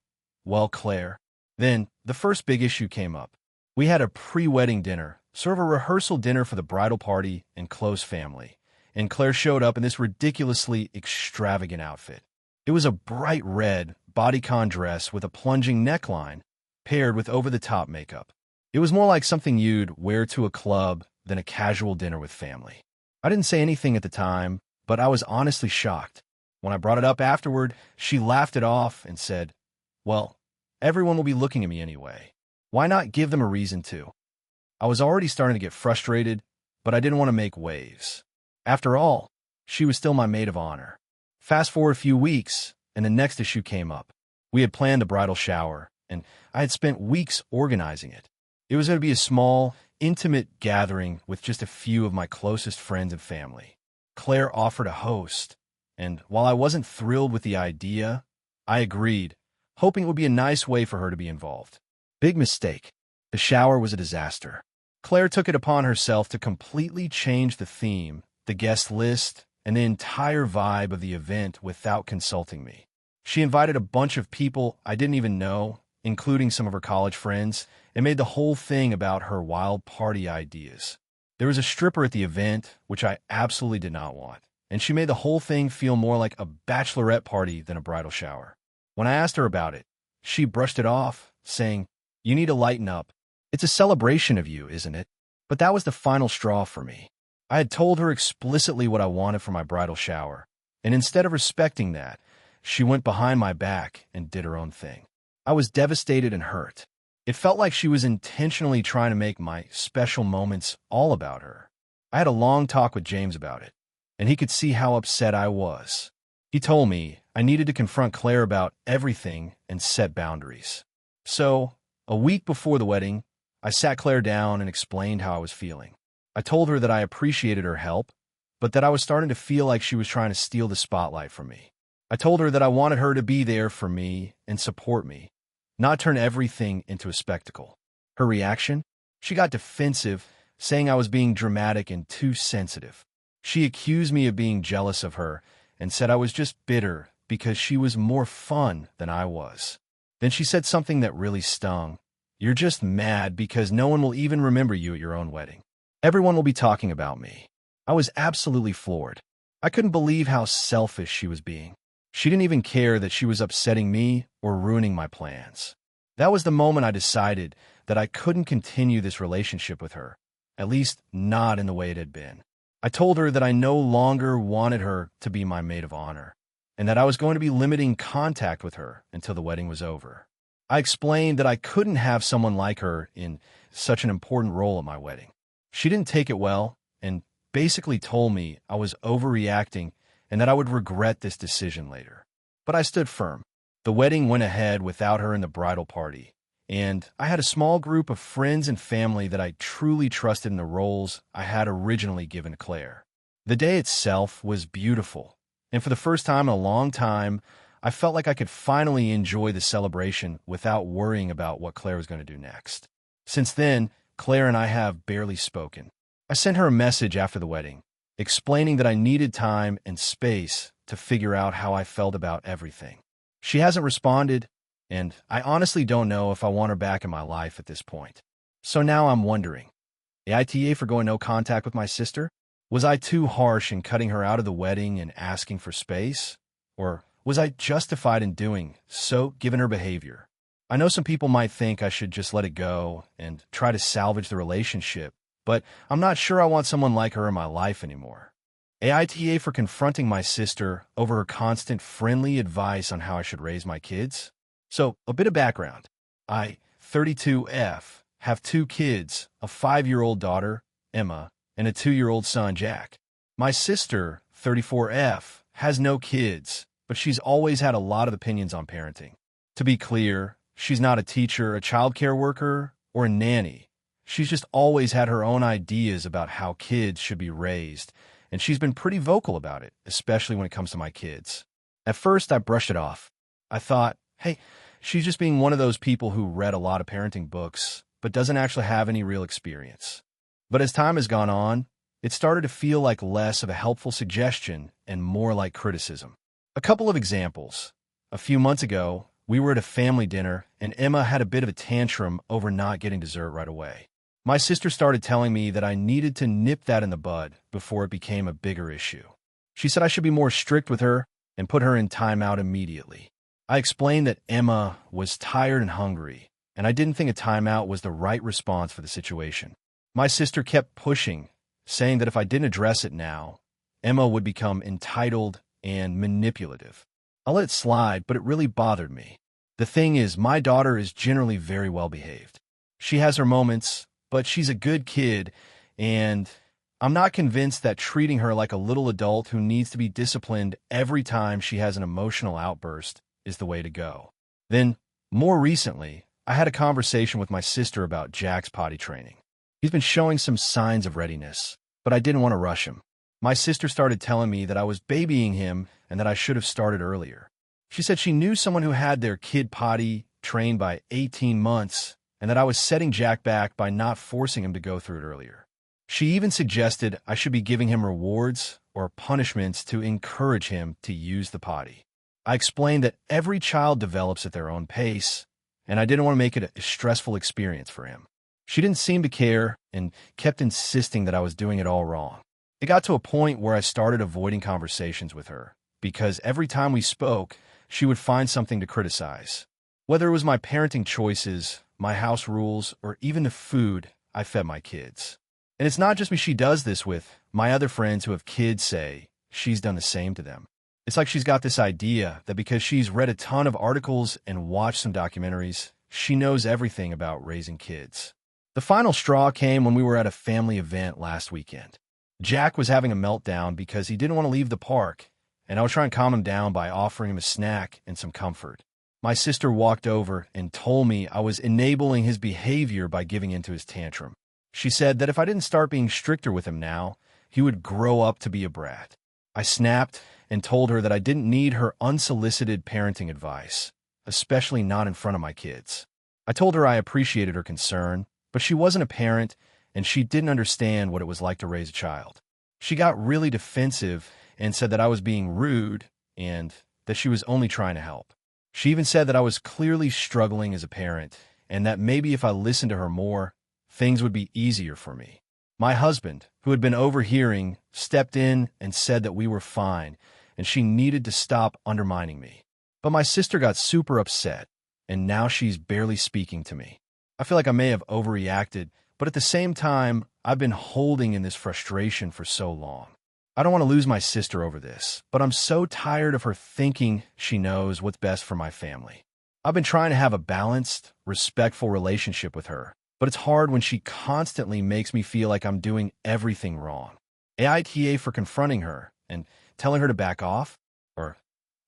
well, Claire. Then, the first big issue came up. We had a pre-wedding dinner, sort of a rehearsal dinner for the bridal party and close family, and Claire showed up in this ridiculously extravagant outfit. It was a bright red bodycon dress with a plunging neckline, paired with over-the-top makeup. It was more like something you'd wear to a club than a casual dinner with family. I didn't say anything at the time, but I was honestly shocked. When I brought it up afterward, she laughed it off and said, well, everyone will be looking at me anyway. Why not give them a reason to? I was already starting to get frustrated, but I didn't want to make waves. After all, she was still my maid of honor. Fast forward a few weeks, and the next issue came up. We had planned the bridal shower, and I had spent weeks organizing it. It was going to be a small, intimate gathering with just a few of my closest friends and family. Claire offered a host, and while I wasn't thrilled with the idea, I agreed, hoping it would be a nice way for her to be involved. Big mistake. The shower was a disaster. Claire took it upon herself to completely change the theme, the guest list, and the entire vibe of the event without consulting me. She invited a bunch of people I didn't even know, including some of her college friends, and made the whole thing about her wild party ideas. There was a stripper at the event, which I absolutely did not want, and she made the whole thing feel more like a bachelorette party than a bridal shower. When I asked her about it, she brushed it off, saying, "You need to lighten up. It's a celebration of you, isn't it?" But that was the final straw for me. I had told her explicitly what I wanted for my bridal shower, and instead of respecting that, she went behind my back and did her own thing. I was devastated and hurt. It felt like she was intentionally trying to make my special moments all about her. I had a long talk with James about it, and he could see how upset I was. He told me I needed to confront Claire about everything and set boundaries. So, a week before the wedding, I sat Claire down and explained how I was feeling. I told her that I appreciated her help, but that I was starting to feel like she was trying to steal the spotlight from me. I told her that I wanted her to be there for me and support me, not turn everything into a spectacle. Her reaction? She got defensive, saying I was being dramatic and too sensitive. She accused me of being jealous of her and said I was just bitter because she was more fun than I was. Then she said something that really stung. "You're just mad because no one will even remember you at your own wedding." Everyone will be talking about me. I was absolutely floored. I couldn't believe how selfish she was being. She didn't even care that she was upsetting me or ruining my plans. That was the moment I decided that I couldn't continue this relationship with her, at least not in the way it had been. I told her that I no longer wanted her to be my maid of honor, and that I was going to be limiting contact with her until the wedding was over. I explained that I couldn't have someone like her in such an important role at my wedding. She didn't take it well and basically told me I was overreacting and that I would regret this decision later. But I stood firm. The wedding went ahead without her in the bridal party, and I had a small group of friends and family that I truly trusted in the roles I had originally given to Claire. The day itself was beautiful, and for the first time in a long time, I felt like I could finally enjoy the celebration without worrying about what Claire was going to do next. Since then, Claire and I have barely spoken. I sent her a message after the wedding, explaining that I needed time and space to figure out how I felt about everything. She hasn't responded, and I honestly don't know if I want her back in my life at this point. So now I'm wondering, AITA for going no contact with my sister? Was I too harsh in cutting her out of the wedding and asking for space? Or was I justified in doing so, given her behavior? I know some people might think I should just let it go and try to salvage the relationship, but I'm not sure I want someone like her in my life anymore. AITA for confronting my sister over her constant friendly advice on how I should raise my kids? So, a bit of background. I, 32F, have 2 kids, a 5-year-old daughter, Emma, and a 2-year-old son, Jack. My sister, 34F, has no kids, but she's always had a lot of opinions on parenting. To be clear, she's not a teacher, a childcare worker, or a nanny. She's just always had her own ideas about how kids should be raised, and she's been pretty vocal about it, especially when it comes to my kids. At first, I brushed it off. I thought, hey, she's just being one of those people who read a lot of parenting books, but doesn't actually have any real experience. But as time has gone on, it started to feel like less of a helpful suggestion and more like criticism. A couple of examples. A few months ago, we were at a family dinner, and Emma had a bit of a tantrum over not getting dessert right away. My sister started telling me that I needed to nip that in the bud before it became a bigger issue. She said I should be more strict with her and put her in timeout immediately. I explained that Emma was tired and hungry, and I didn't think a timeout was the right response for the situation. My sister kept pushing, saying that if I didn't address it now, Emma would become entitled and manipulative. I let it slide, but it really bothered me. The thing is, my daughter is generally very well behaved. She has her moments, but she's a good kid, and I'm not convinced that treating her like a little adult who needs to be disciplined every time she has an emotional outburst is the way to go. Then, more recently, I had a conversation with my sister about Jack's potty training. He's been showing some signs of readiness, but I didn't want to rush him. My sister started telling me that I was babying him and that I should have started earlier. She said she knew someone who had their kid potty trained by 18 months and that I was setting Jack back by not forcing him to go through it earlier. She even suggested I should be giving him rewards or punishments to encourage him to use the potty. I explained that every child develops at their own pace, and I didn't want to make it a stressful experience for him. She didn't seem to care and kept insisting that I was doing it all wrong. It got to a point where I started avoiding conversations with her, because every time we spoke, she would find something to criticize. Whether it was my parenting choices, my house rules, or even the food I fed my kids. And it's not just me she does this with. My other friends who have kids say she's done the same to them. It's like she's got this idea that because she's read a ton of articles and watched some documentaries, she knows everything about raising kids. The final straw came when we were at a family event last weekend. Jack was having a meltdown because he didn't want to leave the park, and I was trying to calm him down by offering him a snack and some comfort. My sister walked over and told me I was enabling his behavior by giving in to his tantrum. She said that if I didn't start being stricter with him now, he would grow up to be a brat. I snapped and told her that I didn't need her unsolicited parenting advice, especially not in front of my kids. I told her I appreciated her concern, but she wasn't a parent, and she didn't understand what it was like to raise a child. She got really defensive and said that I was being rude and that she was only trying to help. She even said that I was clearly struggling as a parent and that maybe if I listened to her more, things would be easier for me. My husband, who had been overhearing, stepped in and said that we were fine and she needed to stop undermining me. But my sister got super upset, and now she's barely speaking to me. I feel like I may have overreacted, but at the same time, I've been holding in this frustration for so long. I don't want to lose my sister over this, but I'm so tired of her thinking she knows what's best for my family. I've been trying to have a balanced, respectful relationship with her, but it's hard when she constantly makes me feel like I'm doing everything wrong. AITA for confronting her and telling her to back off? Or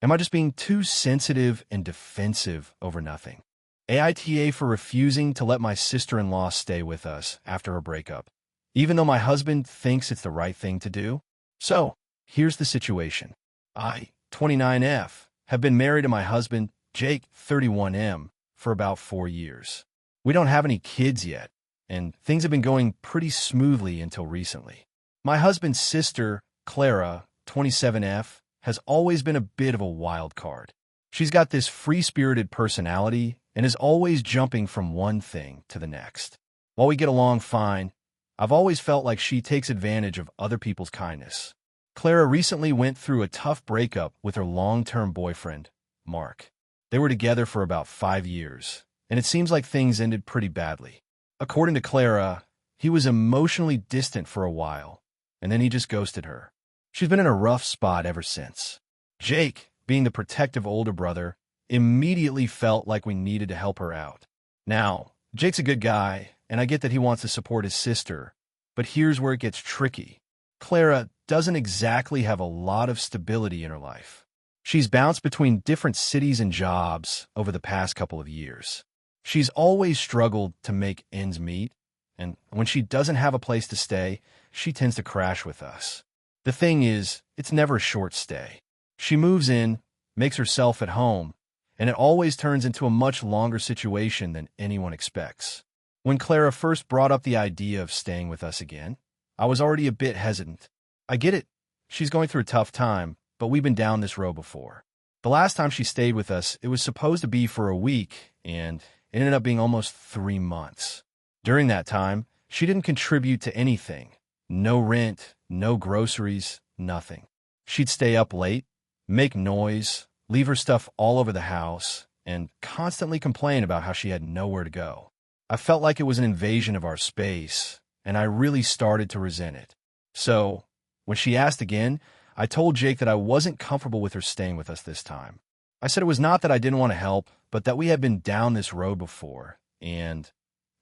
am I just being too sensitive and defensive over nothing? AITA for refusing to let my sister-in-law stay with us after her breakup, even though my husband thinks it's the right thing to do? So, here's the situation. I, 29F, have been married to my husband, Jake, 31M, for about 4 years. We don't have any kids yet, and things have been going pretty smoothly until recently. My husband's sister, Clara, 27F, has always been a bit of a wild card. She's got this free-spirited personality and is always jumping from one thing to the next. While we get along fine, I've always felt like she takes advantage of other people's kindness. Clara recently went through a tough breakup with her long-term boyfriend, Mark. They were together for about 5 years, and it seems like things ended pretty badly. According to Clara, he was emotionally distant for a while, and then he just ghosted her. She's been in a rough spot ever since. Jake, being the protective older brother, immediately felt like we needed to help her out. Now, Jake's a good guy, and I get that he wants to support his sister, but here's where it gets tricky. Clara doesn't exactly have a lot of stability in her life. She's bounced between different cities and jobs over the past couple of years. She's always struggled to make ends meet, and when she doesn't have a place to stay, she tends to crash with us. The thing is, it's never a short stay. She moves in, makes herself at home, and it always turns into a much longer situation than anyone expects. When Clara first brought up the idea of staying with us again, I was already a bit hesitant. I get it. She's going through a tough time, but we've been down this road before. The last time she stayed with us, it was supposed to be for a week, and it ended up being almost 3 months. During that time, she didn't contribute to anything. No rent, no groceries, nothing. She'd stay up late, make noise, leave her stuff all over the house, and constantly complain about how she had nowhere to go. I felt like it was an invasion of our space, and I really started to resent it. So, when she asked again, I told Jake that I wasn't comfortable with her staying with us this time. I said it was not that I didn't want to help, but that we had been down this road before, and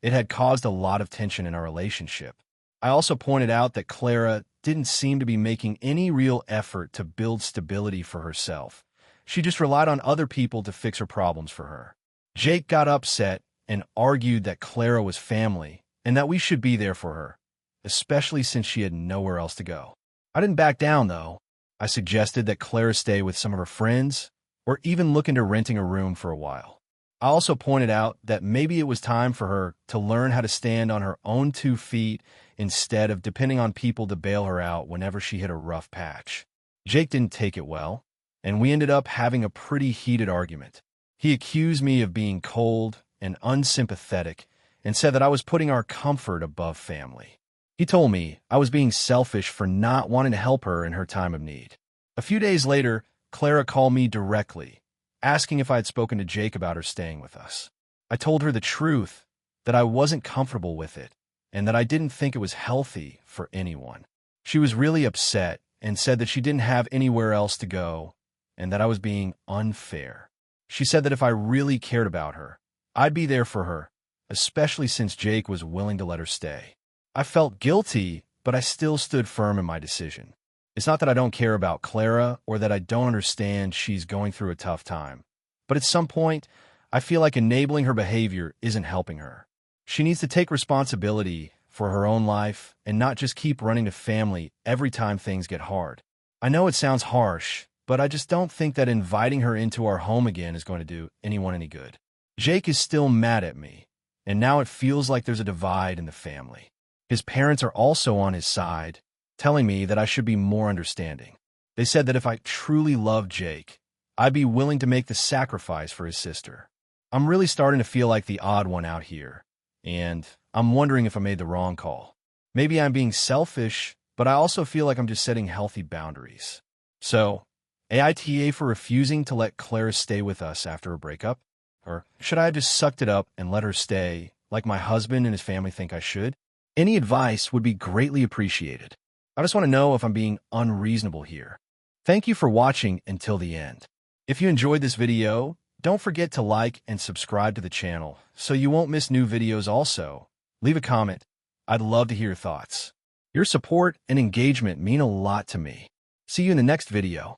it had caused a lot of tension in our relationship. I also pointed out that Clara didn't seem to be making any real effort to build stability for herself. She just relied on other people to fix her problems for her. Jake got upset and argued that Clara was family and that we should be there for her, especially since she had nowhere else to go. I didn't back down, though. I suggested that Clara stay with some of her friends or even look into renting a room for a while. I also pointed out that maybe it was time for her to learn how to stand on her own 2 feet instead of depending on people to bail her out whenever she hit a rough patch. Jake didn't take it well, and we ended up having a pretty heated argument. He accused me of being cold and unsympathetic and said that I was putting our comfort above family. He told me I was being selfish for not wanting to help her in her time of need. A few days later, Clara called me directly, asking if I had spoken to Jake about her staying with us. I told her the truth, that I wasn't comfortable with it, and that I didn't think it was healthy for anyone. She was really upset and said that she didn't have anywhere else to go, and that I was being unfair. She said that if I really cared about her, I'd be there for her, especially since Jake was willing to let her stay. I felt guilty, but I still stood firm in my decision. It's not that I don't care about Clara or that I don't understand she's going through a tough time, but at some point, I feel like enabling her behavior isn't helping her. She needs to take responsibility for her own life and not just keep running to family every time things get hard. I know it sounds harsh, but I just don't think that inviting her into our home again is going to do anyone any good. Jake is still mad at me, and now it feels like there's a divide in the family. His parents are also on his side, telling me that I should be more understanding. They said that if I truly loved Jake, I'd be willing to make the sacrifice for his sister. I'm really starting to feel like the odd one out here, and I'm wondering if I made the wrong call. Maybe I'm being selfish, but I also feel like I'm just setting healthy boundaries. So, AITA for refusing to let Clara stay with us after a breakup? Or should I have just sucked it up and let her stay, like my husband and his family think I should? Any advice would be greatly appreciated. I just want to know if I'm being unreasonable here. Thank you for watching until the end. If you enjoyed this video, don't forget to like and subscribe to the channel so you won't miss new videos also. Leave a comment. I'd love to hear your thoughts. Your support and engagement mean a lot to me. See you in the next video.